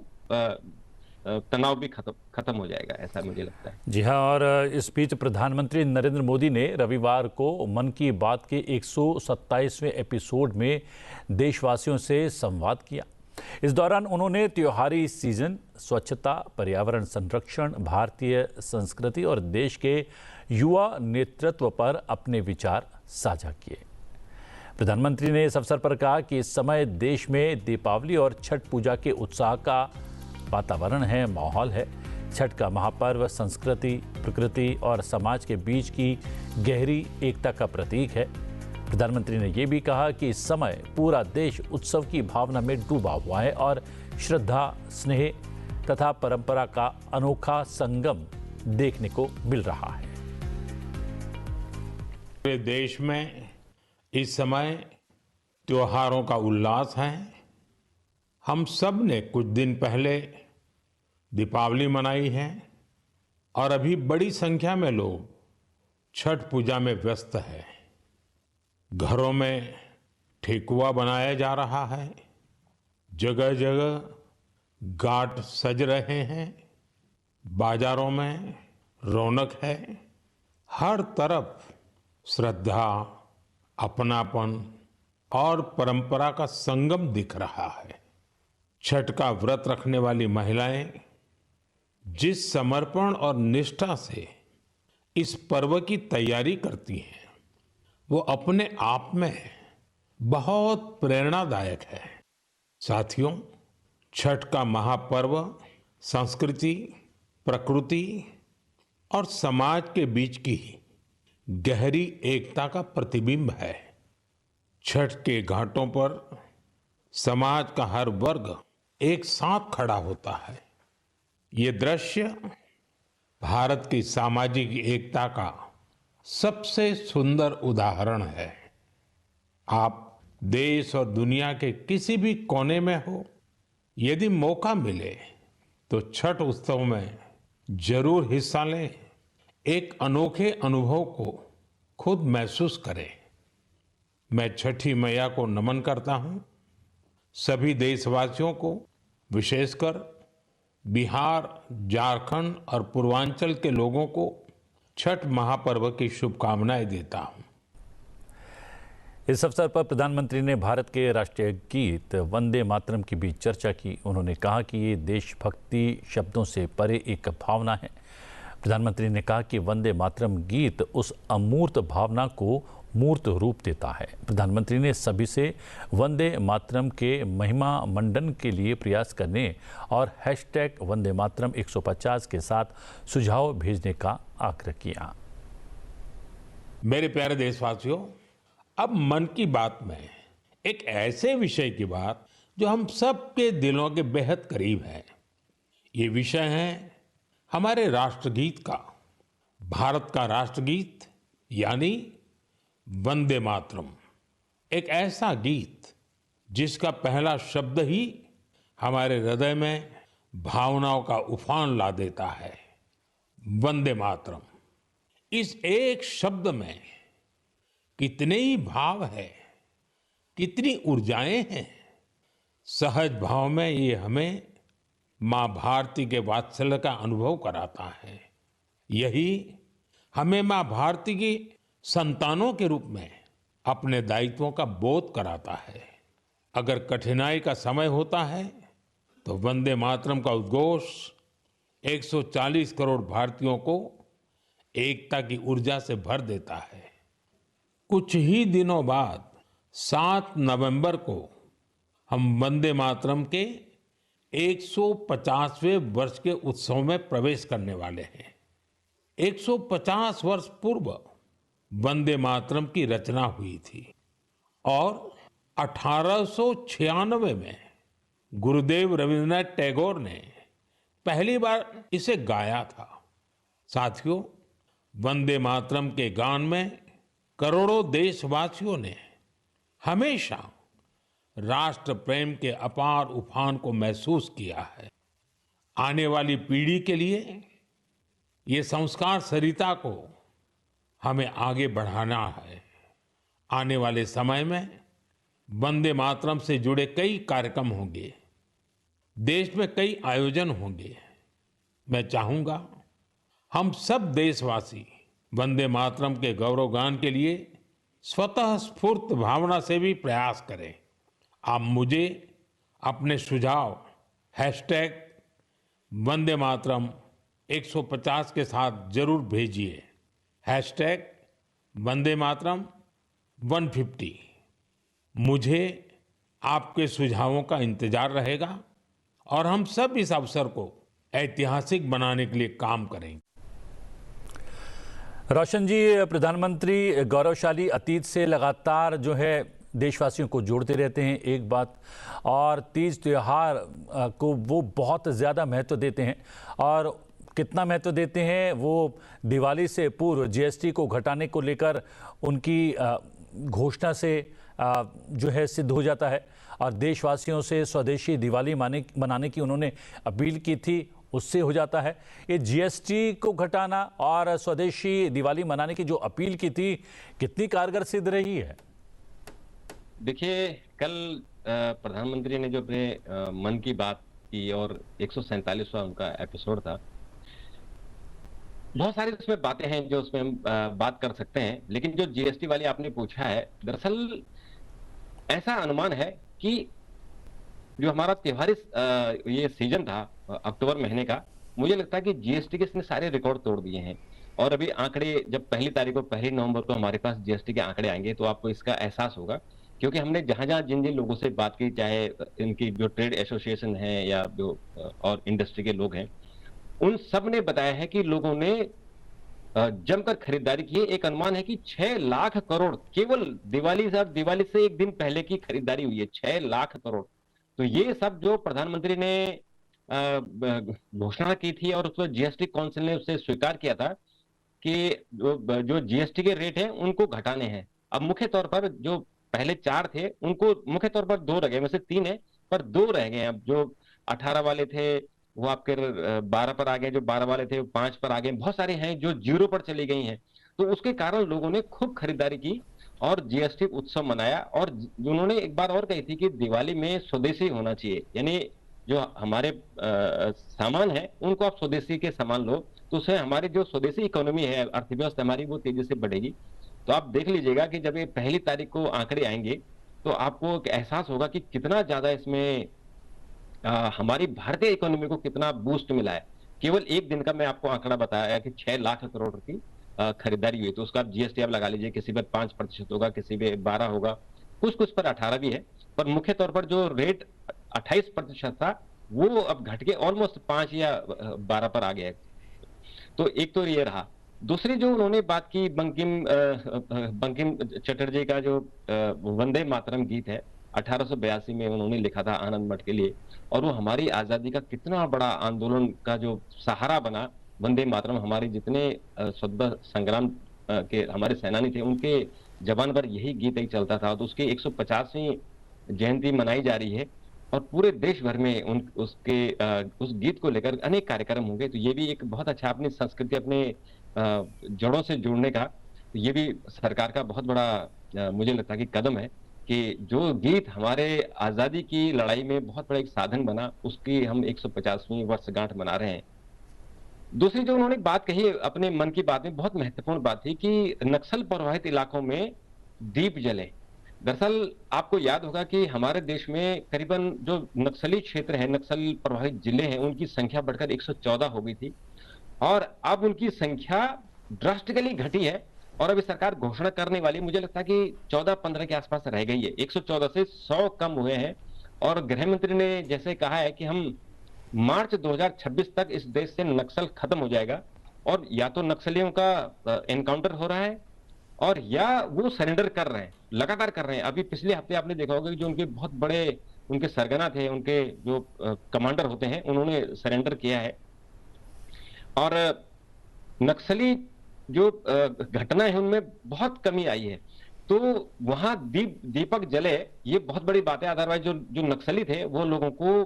तनाव भी खत्म हो जाएगा, ऐसा मुझे लगता है। जी हाँ, और इस बीच प्रधानमंत्री नरेंद्र मोदी ने रविवार को मन की बात के 127वें एपिसोड में देशवासियों से संवाद किया। इस दौरान उन्होंने त्योहारी सीजन, स्वच्छता, पर्यावरण संरक्षण, भारतीय संस्कृति और देश के युवा नेतृत्व पर अपने विचार साझा किए। प्रधानमंत्री ने इस अवसर पर कहा कि इस समय देश में दीपावली और छठ पूजा के उत्साह का वातावरण है, माहौल है। छठ का महापर्व संस्कृति, प्रकृति और समाज के बीच की गहरी एकता का प्रतीक है। प्रधानमंत्री ने यह भी कहा कि इस समय पूरा देश उत्सव की भावना में डूबा हुआ है और श्रद्धा, स्नेह तथा परंपरा का अनोखा संगम देखने को मिल रहा है। पूरे देश में इस समय त्योहारों का उल्लास है। हम सब ने कुछ दिन पहले दीपावली मनाई है और अभी बड़ी संख्या में लोग छठ पूजा में व्यस्त है। घरों में ठेकुआ बनाया जा रहा है, जगह जगह घाट सज रहे हैं, बाजारों में रौनक है। हर तरफ श्रद्धा, अपनापन और परंपरा का संगम दिख रहा है। छठ का व्रत रखने वाली महिलाएं जिस समर्पण और निष्ठा से इस पर्व की तैयारी करती हैं, वो अपने आप में बहुत प्रेरणादायक है। साथियों, छठ का महापर्व संस्कृति, प्रकृति और समाज के बीच की गहरी एकता का प्रतिबिंब है। छठ के घाटों पर समाज का हर वर्ग एक साथ खड़ा होता है। ये दृश्य भारत की सामाजिक एकता का सबसे सुंदर उदाहरण है। आप देश और दुनिया के किसी भी कोने में हो, यदि मौका मिले तो छठ उत्सव में जरूर हिस्सा लें। एक अनोखे अनुभव को खुद महसूस करें। मैं छठी मैया को नमन करता हूं। सभी देशवासियों को, विशेषकर बिहार, झारखंड और पूर्वांचल के लोगों को छठ महापर्व की शुभकामनाएं देता हूं। इस अवसर पर प्रधानमंत्री ने भारत के राष्ट्रीय गीत वंदे मातरम की भी चर्चा की। उन्होंने कहा कि ये देशभक्ति शब्दों से परे एक भावना है। प्रधानमंत्री ने कहा कि वंदे मातरम गीत उस अमूर्त भावना को मूर्त रूप देता है। प्रधानमंत्री ने सभी से वंदे मातरम के महिमा मंडन के लिए प्रयास करने और हैशटैग वंदे मातरम 150 के साथ सुझाव भेजने का आग्रह किया। मेरे प्यारे देशवासियों, अब मन की बात में एक ऐसे विषय की बात जो हम सबके दिलों के बेहद करीब है। ये विषय है हमारे राष्ट्रगीत का। भारत का राष्ट्रगीत यानी वंदे मातरम, एक ऐसा गीत जिसका पहला शब्द ही हमारे हृदय में भावनाओं का उफान ला देता है। वंदे मातरम, इस एक शब्द में कितने ही भाव है, कितनी ऊर्जाएं हैं। सहज भाव में ये हमें मां भारती के वात्सल्य का अनुभव कराता है। यही हमें मां भारती की संतानों के रूप में अपने दायित्वों का बोध कराता है। अगर कठिनाई का समय होता है तो वंदे मातरम का उद्घोष 140 करोड़ भारतीयों को एकता की ऊर्जा से भर देता है। कुछ ही दिनों बाद 7 नवंबर को हम वंदे मातरम के 150वें वर्ष के उत्सव में प्रवेश करने वाले हैं। 150 वर्ष पूर्व वंदे मातरम की रचना हुई थी और 1896 में गुरुदेव रविंद्रनाथ टैगोर ने पहली बार इसे गाया था। साथियों, वंदे मातरम के गान में करोड़ों देशवासियों ने हमेशा राष्ट्र प्रेम के अपार उफान को महसूस किया है। आने वाली पीढ़ी के लिए ये संस्कार सरिता को हमें आगे बढ़ाना है। आने वाले समय में वंदे मातरम से जुड़े कई कार्यक्रम होंगे, देश में कई आयोजन होंगे। मैं चाहूंगा हम सब देशवासी वंदे मातरम के गौरवगान के लिए स्वतः स्फूर्त भावना से भी प्रयास करें। आप मुझे अपने सुझाव #वंदे मातरम 150 के साथ जरूर भेजिए। #वंदे मातरम 150। मुझे आपके सुझावों का इंतजार रहेगा और हम सब इस अवसर को ऐतिहासिक बनाने के लिए काम करेंगे। रोशन जी, प्रधानमंत्री गौरवशाली अतीत से लगातार जो है देशवासियों को जोड़ते रहते हैं एक बात, और तीज त्योहार को वो बहुत ज़्यादा महत्व देते हैं। और कितना महत्व देते हैं वो दिवाली से पूर्व जीएसटी को घटाने को लेकर उनकी घोषणा से जो है सिद्ध हो जाता है। और देशवासियों से स्वदेशी दिवाली मनाने की उन्होंने अपील की थी, उससे हो जाता है। ये जीएसटी को घटाना और स्वदेशी दिवाली मनाने की जो अपील की थी, कितनी कारगर सिद्ध रही है? देखिए, कल प्रधानमंत्री ने जो अपने मन की बात की और 147वां उनका एपिसोड था, बहुत सारी उसमें बातें हैं जो उसमें हम बात कर सकते हैं। लेकिन जो जीएसटी वाली आपने पूछा है, दरअसल ऐसा अनुमान है कि जो हमारा त्योहारी ये सीजन था अक्टूबर महीने का, मुझे लगता है कि जीएसटी के इसने सारे रिकॉर्ड तोड़ दिए हैं। और अभी आंकड़े जब 1 नवंबर को हमारे पास जीएसटी के आंकड़े आएंगे तो आपको इसका एहसास होगा, क्योंकि हमने जहां जहां जिन जिन लोगों से बात की, चाहे इनकी जो ट्रेड एसोसिएशन है या जो और इंडस्ट्री के लोग हैं, उन सब ने बताया है कि लोगों ने जमकर खरीदारी की है। एक अनुमान है कि 6 लाख करोड़ केवल दिवाली से एक दिन पहले की खरीदारी हुई है, 6 लाख करोड़। तो ये सब जो प्रधानमंत्री ने घोषणा की थी और उसको जीएसटी काउंसिल ने उससे स्वीकार किया था कि जो जीएसटी के रेट हैं उनको घटाने हैं। अब मुख्य तौर पर जो पहले 4 थे उनको मुख्य तौर पर 2 रह गए, वैसे 3 है पर 2 रह गए। अब जो 18 वाले थे वो आपके 12 पर आ गए, जो 12 वाले थे वो 5 पर आ गए, बहुत सारे हैं जो 0 पर चली गई हैं। तो उसके कारण लोगों ने खूब खरीदारी की और जीएसटी उत्सव मनाया। और उन्होंने एक बात और कही थी कि दिवाली में स्वदेशी होना चाहिए, यानी जो हमारे सामान है उनको आप स्वदेशी के सामान लो, तो उससे हमारी जो स्वदेशी इकोनॉमी है, अर्थव्यवस्था हमारी, वो तेजी से बढ़ेगी। तो आप देख लीजिएगा कि जब ये 1 तारीख को आंकड़े आएंगे तो आपको एक एहसास होगा कि कितना ज्यादा इसमें हमारी भारतीय इकोनॉमी को कितना बूस्ट मिला है। केवल एक दिन का मैं आपको आंकड़ा बताया कि 6 लाख करोड़ की खरीदारी हुई, तो उसका आप जीएसटी आप लगा लीजिए, किसी पर 5% होगा, किसी पे 12 होगा, कुछ पर 18 भी है। पर मुख्य तौर पर जो रेट 28% था वो अब घट के ऑलमोस्ट 5 या 12 पर आ गया है। तो एक तो ये रहा। दूसरी जो उन्होंने बात की, बंकिम चटर्जी का जो वंदे मातरम गीत है, 1882 में उन्होंने लिखा था आनंद मठ के लिए, और वो हमारी आजादी का कितना बड़ा आंदोलन का जो सहारा बना। वंदे मातरम हमारे जितने स्वतंत्रता संग्राम के हमारे सेनानी थे उनके जबान पर यही गीत ही चलता था। तो उसकी 150वीं जयंती मनाई जा रही है और पूरे देश भर में उस गीत को लेकर अनेक कार्यक्रम होंगे। तो ये भी एक बहुत अच्छा अपनी संस्कृति, अपने जड़ों से जुड़ने का, तो ये भी सरकार का बहुत बड़ा मुझे लगता है कि कदम है कि जो गीत हमारे आजादी की लड़ाई में बहुत बड़ा एक साधन बना, उसकी हम 150वीं वर्षगांठ मना रहे हैं। दूसरी जो उन्होंने बात कही अपने मन की बात में, बहुत महत्वपूर्ण बात थी कि नक्सल प्रभावित इलाकों में दीप जले। दरअसल आपको याद होगा कि हमारे देश में करीबन जो नक्सली क्षेत्र है, नक्सल प्रभावित जिले हैं, उनकी संख्या बढ़कर 114 हो गई थी और अब उनकी संख्या ड्रास्टिकली घटी है। और अभी सरकार घोषणा करने वाली, मुझे लगता है कि 14-15 के आसपास रह गई है, 114 से 100 कम हुए हैं। और गृह मंत्री ने जैसे कहा है कि हम मार्च 2026 तक इस देश से नक्सल खत्म हो जाएगा, और या तो नक्सलियों का एनकाउंटर हो रहा है और या वो सरेंडर कर रहे हैं, लगातार कर रहे हैं। अभी पिछले हफ्ते आपने देखा होगा कि जो उनके बहुत बड़े उनके सरगना थे, उनके जो कमांडर होते हैं, उन्होंने सरेंडर किया है। और नक्सली जो घटना है उनमें बहुत कमी आई है। तो वहां दीपक जले, ये बहुत बड़ी बात है। अदरवाइज जो नक्सली थे वो लोगों को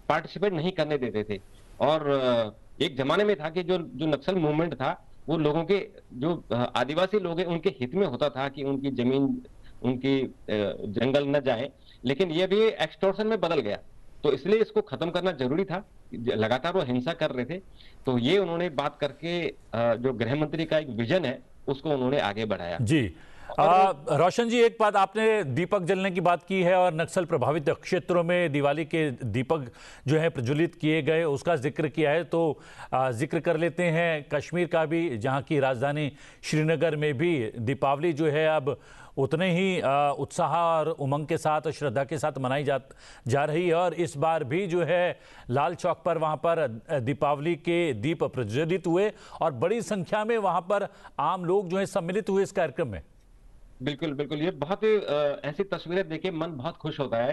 पार्टिसिपेट नहीं करने देते थे। और एक जमाने में था कि जो नक्सल मूवमेंट था वो लोगों के, जो आदिवासी लोग हैं उनके हित में होता था कि उनकी जमीन, उनकी जंगल न जाए। लेकिन ये भी एक्सटॉर्शन में बदल गया, तो इसलिए इसको खत्म करना जरूरी था। लगातार वो हिंसा कर रहे थे, तो ये उन्होंने बात करके जो गृह मंत्री का एक विजन है उसको उन्होंने आगे बढ़ाया। जी रोशन जी, एक बात, आपने दीपक जलने की बात की है और नक्सल प्रभावित क्षेत्रों में दिवाली के दीपक जो है प्रज्वलित किए गए उसका जिक्र किया है, तो जिक्र कर लेते हैं कश्मीर का भी, जहां की राजधानी श्रीनगर में भी दीपावली जो है अब उतने ही उत्साह और उमंग के साथ और श्रद्धा के साथ मनाई जा रही है। और इस बार भी जो है लाल चौक पर वहां पर दीपावली के दीप प्रज्वलित हुए और बड़ी संख्या में वहां पर आम लोग जो है सम्मिलित हुए इस कार्यक्रम में। बिल्कुल बिल्कुल, ये बहुत ऐसी तस्वीरें देख के मन बहुत खुश होता है,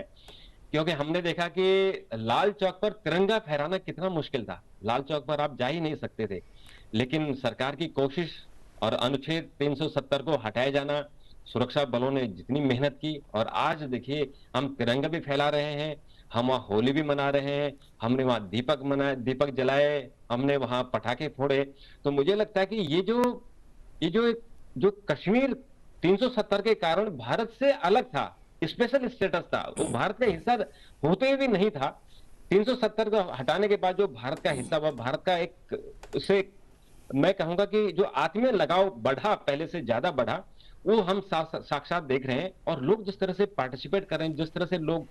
क्योंकि हमने देखा कि लाल चौक पर तिरंगा फहराना कितना मुश्किल था। लाल चौक पर आप जा ही नहीं सकते थे, लेकिन सरकार की कोशिश और अनुच्छेद 370 को हटाए जाना, सुरक्षा बलों ने जितनी मेहनत की, और आज देखिए हम तिरंगा भी फैला रहे हैं, हम वहाँ होली भी मना रहे हैं, हमने वहाँ दीपक जलाए, हमने वहाँ पटाखे फोड़े। तो मुझे लगता है कि ये जो कश्मीर 370 के कारण भारत से अलग था, स्पेशल स्टेटस था, वो भारत का हिस्सा होते भी नहीं था। 370 को हटाने के बाद जो भारत का हिस्सा हुआ, भारत का एक, उससे मैं कहूंगा कि जो आत्मीय लगाव बढ़ा, पहले से ज्यादा बढ़ा, वो हम साक्षात देख रहे हैं। और लोग जिस तरह से पार्टिसिपेट कर रहे हैं, जिस तरह से लोग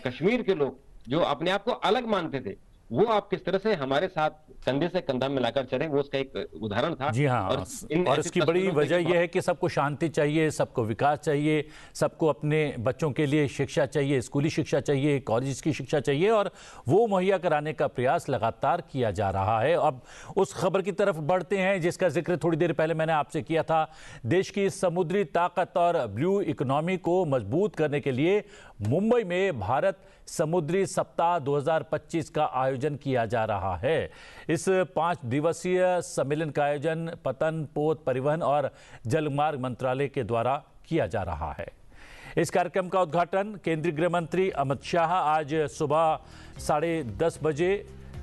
कश्मीर के लोग जो अपने आप को अलग मानते थे, वो आप किस तरह से हमारे साथ कंधे से कंधा मिलाकर चले, वो उसका एक उदाहरण था। जी हाँ, और इसकी बड़ी वजह यह है कि सबको शांति चाहिए, सबको विकास चाहिए, सबको अपने बच्चों के लिए शिक्षा चाहिए, स्कूली शिक्षा चाहिए, कॉलेज की शिक्षा चाहिए, और वो मुहैया कराने का प्रयास लगातार किया जा रहा है। अब उस खबर की तरफ बढ़ते हैं जिसका जिक्र थोड़ी देर पहले मैंने आपसे किया था। देश की समुद्री ताकत और ब्लू इकोनॉमी को मजबूत करने के लिए मुंबई में भारत समुद्री सप्ताह 2025 का आयोजन किया जा रहा है। इस 5 दिवसीय सम्मेलन का आयोजन पतन, पोत, परिवहन और जलमार्ग मंत्रालय के द्वारा किया जा रहा है। इस कार्यक्रम का उद्घाटन केंद्रीय गृह मंत्री अमित शाह आज सुबह 10:30 बजे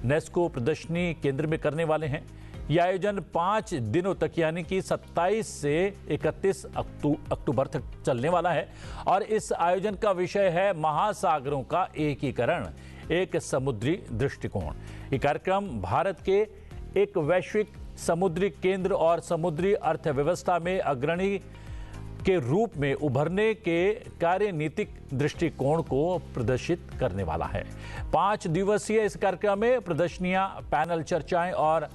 नेस्को प्रदर्शनी केंद्र में करने वाले हैं। यह आयोजन 5 दिनों तक यानी कि 27 से 31 अक्टूबर तक चलने वाला है और इस आयोजन का विषय है महासागरों का एकीकरण, एक समुद्री दृष्टिकोण। ये कार्यक्रम भारत के एक वैश्विक समुद्री केंद्र और समुद्री अर्थव्यवस्था में अग्रणी के रूप में उभरने के कार्यनीतिक दृष्टिकोण को प्रदर्शित करने वाला है। 5 दिवसीय इस कार्यक्रम में प्रदर्शनियां, पैनल चर्चाएं और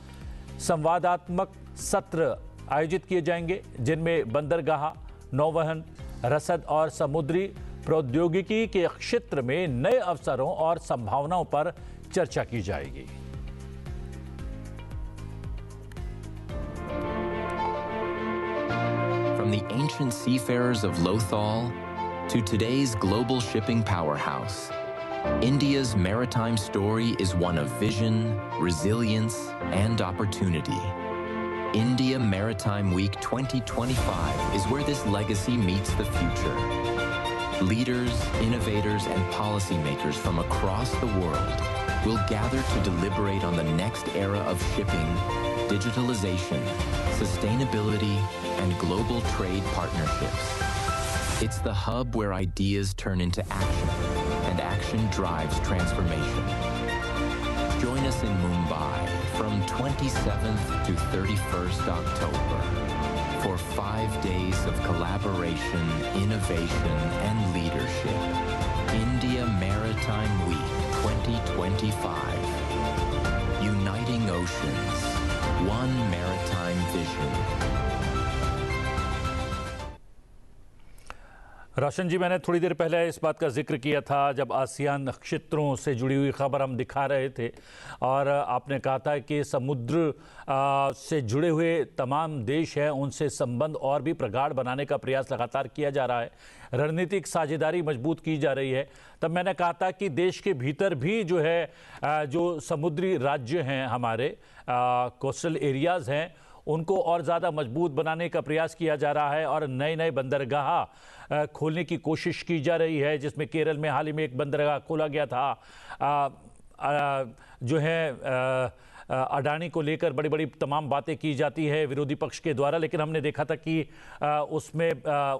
संवादात्मक सत्र आयोजित किए जाएंगे, जिनमें बंदरगाह, नौवहन, रसद और समुद्री प्रौद्योगिकी के क्षेत्र में नए अवसरों और संभावनाओं पर चर्चा की जाएगी। From the ancient seafarers of Lothal to today's global shipping powerhouse, India's maritime story is one of vision, resilience, and opportunity. India Maritime Week 2025 is where this legacy meets the future. Leaders, innovators, and policymakers from across the world will gather to deliberate on the next era of shipping, digitalization, sustainability, and global trade partnerships. It's the hub where ideas turn into action, and action drives transformation. Join us in Mumbai from 27th to 31st October for 5 days of collaboration, innovation, and leadership. India Maritime Week 2025. Uniting oceans, one maritime vision. रोशन जी, मैंने थोड़ी देर पहले इस बात का जिक्र किया था जब आसियान क्षेत्रों से जुड़ी हुई खबर हम दिखा रहे थे, और आपने कहा था कि समुद्र से जुड़े हुए तमाम देश हैं उनसे संबंध और भी प्रगाढ़ बनाने का प्रयास लगातार किया जा रहा है, रणनीतिक साझेदारी मजबूत की जा रही है। तब मैंने कहा था कि देश के भीतर भी जो है जो समुद्री राज्य हैं हमारे, कोस्टल एरियाज़ हैं, उनको और ज़्यादा मजबूत बनाने का प्रयास किया जा रहा है और नए नए बंदरगाह खोलने की कोशिश की जा रही है, जिसमें केरल में हाल ही में एक बंदरगाह खोला गया था। जो है अडानी को लेकर बड़ी बड़ी तमाम बातें की जाती है विरोधी पक्ष के द्वारा, लेकिन हमने देखा था कि उसमें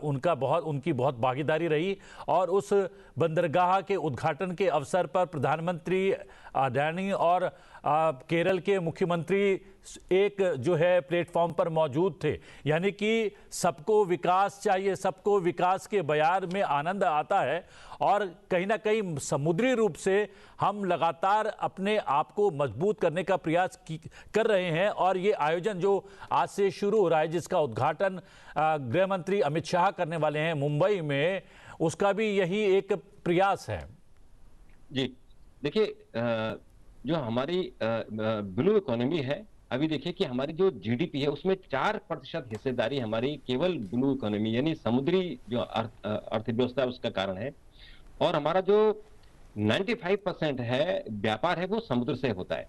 उनकी बहुत भागीदारी रही, और उस बंदरगाह के उद्घाटन के अवसर पर प्रधानमंत्री अडानी और केरल के मुख्यमंत्री एक जो है प्लेटफॉर्म पर मौजूद थे। यानी कि सबको विकास चाहिए, सबको विकास के बयार में आनंद आता है, और कहीं ना कहीं समुद्री रूप से हम लगातार अपने आप को मजबूत करने का प्रयास कर रहे हैं। और ये आयोजन जो आज से शुरू हो रहा है, जिसका उद्घाटन गृह मंत्री अमित शाह करने वाले हैं मुंबई में, उसका भी यही एक प्रयास है। जी देखिए, जो हमारी ब्लू इकोनॉमी है, अभी देखिए कि हमारी जो जीडीपी है उसमें 4% हिस्सेदारी हमारी केवल ब्लू इकोनॉमी यानी समुद्री जो अर्थव्यवस्था है उसका कारण है। और हमारा जो 95% है व्यापार है वो समुद्र से होता है।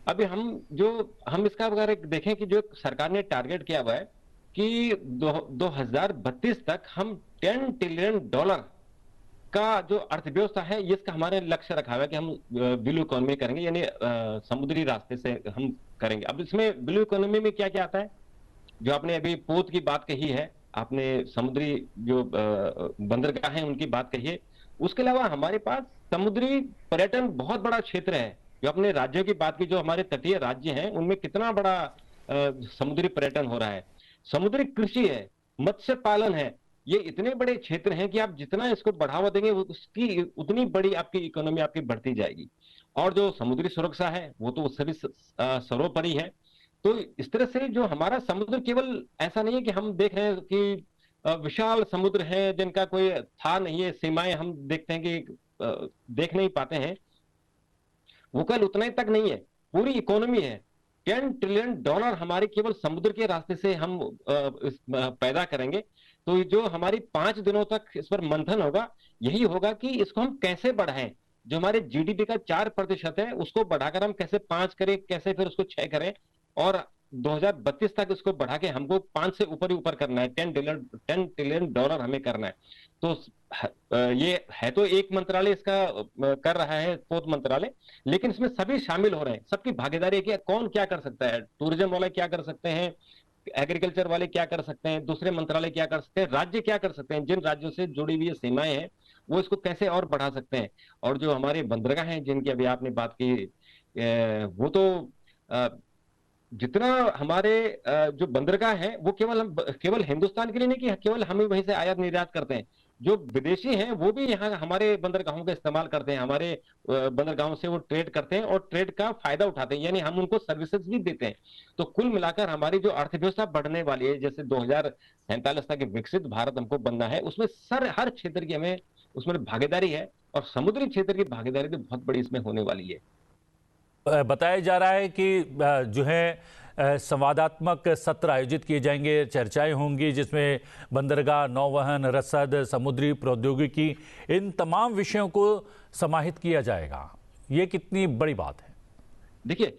अभी हम इसका अगर देखें कि जो सरकार ने टारगेट किया हुआ है कि 2032 तक हम $10 ट्रिलियन का जो अर्थव्यवस्था है इसका हमारे लक्ष्य रखा हुआ है कि हम ब्लू इकोनॉमी करेंगे, यानी समुद्री रास्ते से हम करेंगे। अब इसमें ब्लू इकोनॉमी में क्या क्या आता है, जो आपने अभी पोत की बात कही है, आपने समुद्री जो बंदरगाह हैं उनकी बात कही है, उसके अलावा हमारे पास समुद्री पर्यटन बहुत बड़ा क्षेत्र है। जो अपने राज्यों की बात की, जो हमारे तटीय राज्य हैं उनमें कितना बड़ा समुद्री पर्यटन हो रहा है, समुद्री कृषि है, मत्स्य पालन है, ये इतने बड़े क्षेत्र हैं कि आप जितना इसको बढ़ावा देंगे उसकी उतनी बड़ी आपकी इकोनॉमी आपकी बढ़ती जाएगी। और जो समुद्री सुरक्षा है वो तो उससे भी सर्वोपरि है। तो इस तरह से जो हमारा समुद्र केवल ऐसा नहीं है कि हम देख रहे हैं कि विशाल समुद्र है जिनका कोई था नहीं है, सीमाएं हम देखते हैं कि देख नहीं पाते हैं, वो कल उतना ही तक नहीं है, पूरी इकोनॉमी है। $10 ट्रिलियन हमारे केवल समुद्र के रास्ते से हम पैदा करेंगे। तो जो हमारी 5 दिनों तक इस पर मंथन होगा, यही होगा कि इसको हम कैसे बढ़ाएं। जो हमारे जीडीपी का 4% है उसको बढ़ाकर हम कैसे 5 करें, कैसे फिर उसको 6 करें, और 2032 तक इसको बढ़ा के हमको 5 से ऊपर ही ऊपर करना है। $10 ट्रिलियन हमें करना है। तो ये है तो एक मंत्रालय इसका कर रहा है, पोत मंत्रालय, लेकिन इसमें सभी शामिल हो रहे हैं, सबकी भागीदारी है कि कौन क्या कर सकता है। टूरिज्म वाले क्या कर सकते हैं, एग्रीकल्चर वाले क्या कर सकते हैं, दूसरे मंत्रालय क्या कर सकते हैं, राज्य क्या कर सकते हैं, जिन राज्यों से जुड़ी हुई सीमाएं हैं वो इसको कैसे और बढ़ा सकते हैं। और जो हमारे बंदरगाह हैं जिनकी अभी आपने बात की, वो तो जितना हमारे जो बंदरगाह है वो केवल हिंदुस्तान के लिए नहीं कि केवल हम ही वहीं से आयात निर्यात करते हैं, जो विदेशी हैं वो भी यहाँ हमारे बंदरगाहों का इस्तेमाल करते हैं, हमारे बंदरगाहों से वो ट्रेड करते हैं और ट्रेड का फायदा उठाते हैं, यानी हम उनको सर्विसेज भी देते हैं। तो कुल मिलाकर हमारी जो अर्थव्यवस्था बढ़ने वाली है, जैसे 2047 तक विकसित भारत हमको बनना है, उसमें हर क्षेत्र की हमें उसमें भागीदारी है, और समुद्री क्षेत्र की भागीदारी तो बहुत बड़ी इसमें होने वाली है। बताया जा रहा है कि जो है संवादात्मक सत्र आयोजित किए जाएंगे, चर्चाएं होंगी जिसमें बंदरगाह, नौवहन, रसद, समुद्री प्रौद्योगिकी, इन तमाम विषयों को समाहित किया जाएगा। ये कितनी बड़ी बात है? देखिए,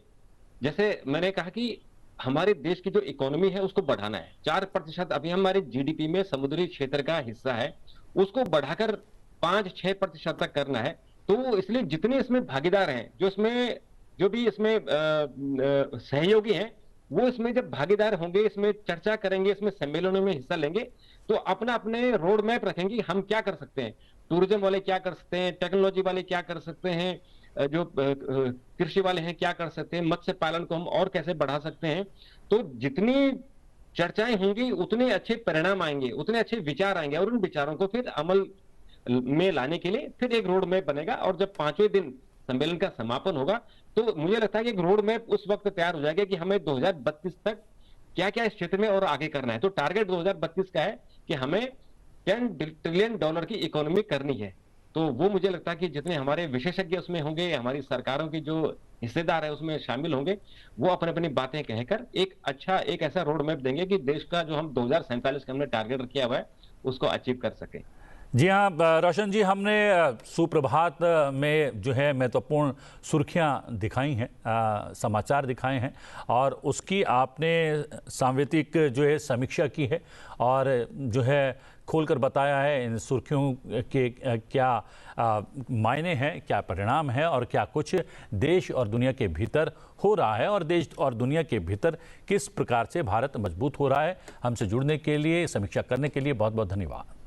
जैसे मैंने कहा कि हमारे देश की जो इकोनॉमी है उसको बढ़ाना है। 4% अभी हमारे जीडीपी में समुद्री क्षेत्र का हिस्सा है, उसको बढ़ाकर 5-6% तक करना है। तो इसलिए जितने इसमें भागीदार हैं, जो भी इसमें सहयोगी हैं, वो इसमें जब भागीदार होंगे, इसमें चर्चा करेंगे, इसमें सम्मेलनों में हिस्सा लेंगे, तो अपने रोड मैप रखेंगे हम क्या कर सकते हैं, टूरिज्म वाले क्या कर सकते हैं, टेक्नोलॉजी वाले क्या कर सकते हैं, जो कृषि वाले हैं क्या कर सकते हैं, मत्स्य पालन को हम और कैसे बढ़ा सकते हैं। तो जितनी चर्चाएं होंगी उतने अच्छे परिणाम आएंगे, उतने अच्छे विचार आएंगे, और उन विचारों को फिर अमल में लाने के लिए फिर एक रोड मैप बनेगा। और जब 5वें दिन सम्मेलन का समापन होगा तो मुझे लगता है कि एक रोड मैप उस वक्त तैयार हो जाएगा कि हमें 2032 तक क्या क्या इस क्षेत्र में और आगे करना है। तो टारगेट 2032 का है कि हमें 10 ट्रिलियन डॉलर की इकोनॉमी करनी है। तो वो मुझे लगता है कि जितने हमारे विशेषज्ञ उसमें होंगे, हमारी सरकारों की जो हिस्सेदार है उसमें शामिल होंगे, वो अपनी अपनी बातें कहकर एक ऐसा रोड मैप देंगे कि देश का जो हम 2047 का हमने टारगेट किया हुआ है उसको अचीव कर सके। जी हाँ रोशन जी, हमने सुप्रभात में जो है महत्वपूर्ण सुर्खियां दिखाई हैं, समाचार दिखाए हैं और उसकी आपने सांवेतिक जो है समीक्षा की है और जो है खोलकर बताया है इन सुर्खियों के क्या मायने हैं, क्या परिणाम है और क्या कुछ देश और दुनिया के भीतर हो रहा है और देश और दुनिया के भीतर किस प्रकार से भारत मजबूत हो रहा है। हमसे जुड़ने के लिए, समीक्षा करने के लिए बहुत बहुत धन्यवाद।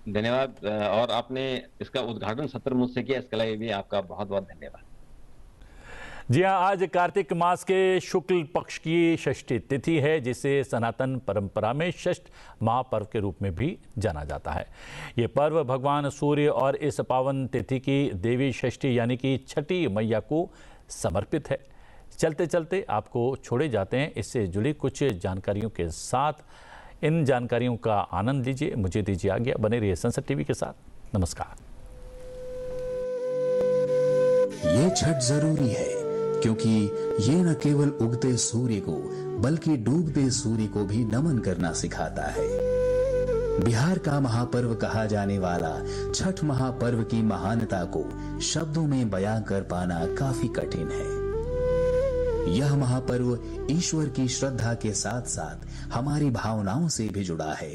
धन्यवाद। और आपने इसका उद्घाटन सत्र मुझसे किया, इसके लिए भी आपका बहुत बहुत धन्यवाद। जी हाँ, आज कार्तिक मास के शुक्ल पक्ष की षष्ठी तिथि है, जिसे सनातन परंपरा में षष्ठ महापर्व के रूप में भी जाना जाता है। ये पर्व भगवान सूर्य और इस पावन तिथि की देवी षष्ठी यानी कि छठी मैया को समर्पित है। चलते चलते आपको छोड़े जाते हैं इससे जुड़ी कुछ जानकारियों के साथ। इन जानकारियों का आनंद लीजिए, मुझे दीजिए आज्ञा। बने रहिए संसद टीवी के साथ। नमस्कार। ये छठ जरूरी है क्योंकि ये न केवल उगते सूर्य को बल्कि डूबते सूर्य को भी नमन करना सिखाता है। बिहार का महापर्व कहा जाने वाला छठ महापर्व की महानता को शब्दों में बयां कर पाना काफी कठिन है। यह महापर्व ईश्वर की श्रद्धा के साथ साथ हमारी भावनाओं से भी जुड़ा है।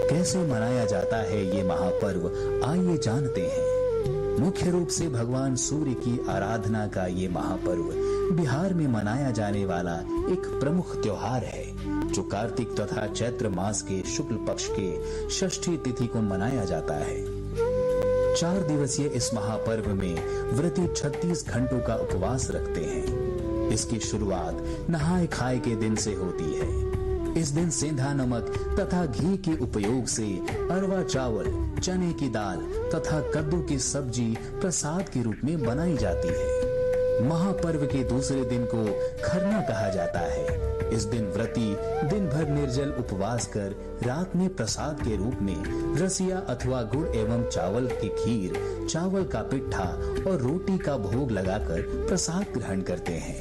कैसे मनाया जाता है ये महापर्व, आइए जानते हैं। मुख्य रूप से भगवान सूर्य की आराधना का ये महापर्व बिहार में मनाया जाने वाला एक प्रमुख त्योहार है, जो कार्तिक तथा चैत्र मास के शुक्ल पक्ष के षष्ठी तिथि को मनाया जाता है। 4 दिवसीय इस महापर्व में व्रती 36 घंटों का उपवास रखते हैं। इसकी शुरुआत नहाए खाए के दिन से होती है। इस दिन सेंधा नमक तथा घी के उपयोग से अरवा चावल, चने की दाल तथा कद्दू की सब्जी प्रसाद के रूप में बनाई जाती है। महापर्व के दूसरे दिन को खरना कहा जाता है। इस दिन व्रती दिन भर निर्जल उपवास कर रात में प्रसाद के रूप में रसिया अथवा गुड़ एवं चावल की खीर, चावल का पिट्ठा और रोटी का भोग लगाकर प्रसाद ग्रहण करते हैं।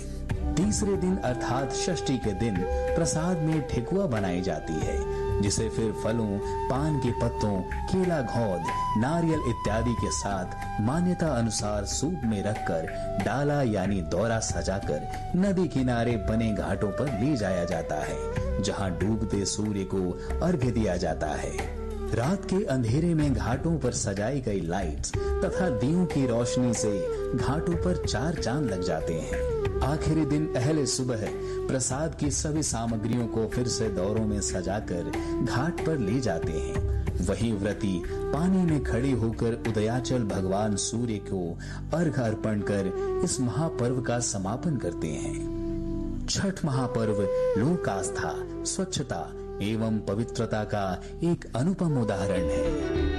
तीसरे दिन अर्थात षष्ठी के दिन प्रसाद में ठेकुआ बनाई जाती है, जिसे फिर फलों, पान के पत्तों, केला घौद, नारियल इत्यादि के साथ मान्यता अनुसार सूप में रखकर डाला यानी दौरा सजाकर नदी किनारे बने घाटों पर ले जाया जाता है, जहां डूबते सूर्य को अर्घ्य दिया जाता है। रात के अंधेरे में घाटों पर सजाई गई लाइट्स तथा दियों की रोशनी से घाटों पर 4 चांद लग जाते हैं। आखिरी दिन पहले सुबह प्रसाद की सभी सामग्रियों को फिर से दौरों में सजाकर घाट पर ले जाते हैं। वहीं व्रती पानी में खड़े होकर उदयाचल भगवान सूर्य को अर्घ्य अर्पण कर इस महापर्व का समापन करते हैं। छठ महापर्व लोक आस्था, स्वच्छता एवं पवित्रता का एक अनुपम उदाहरण है।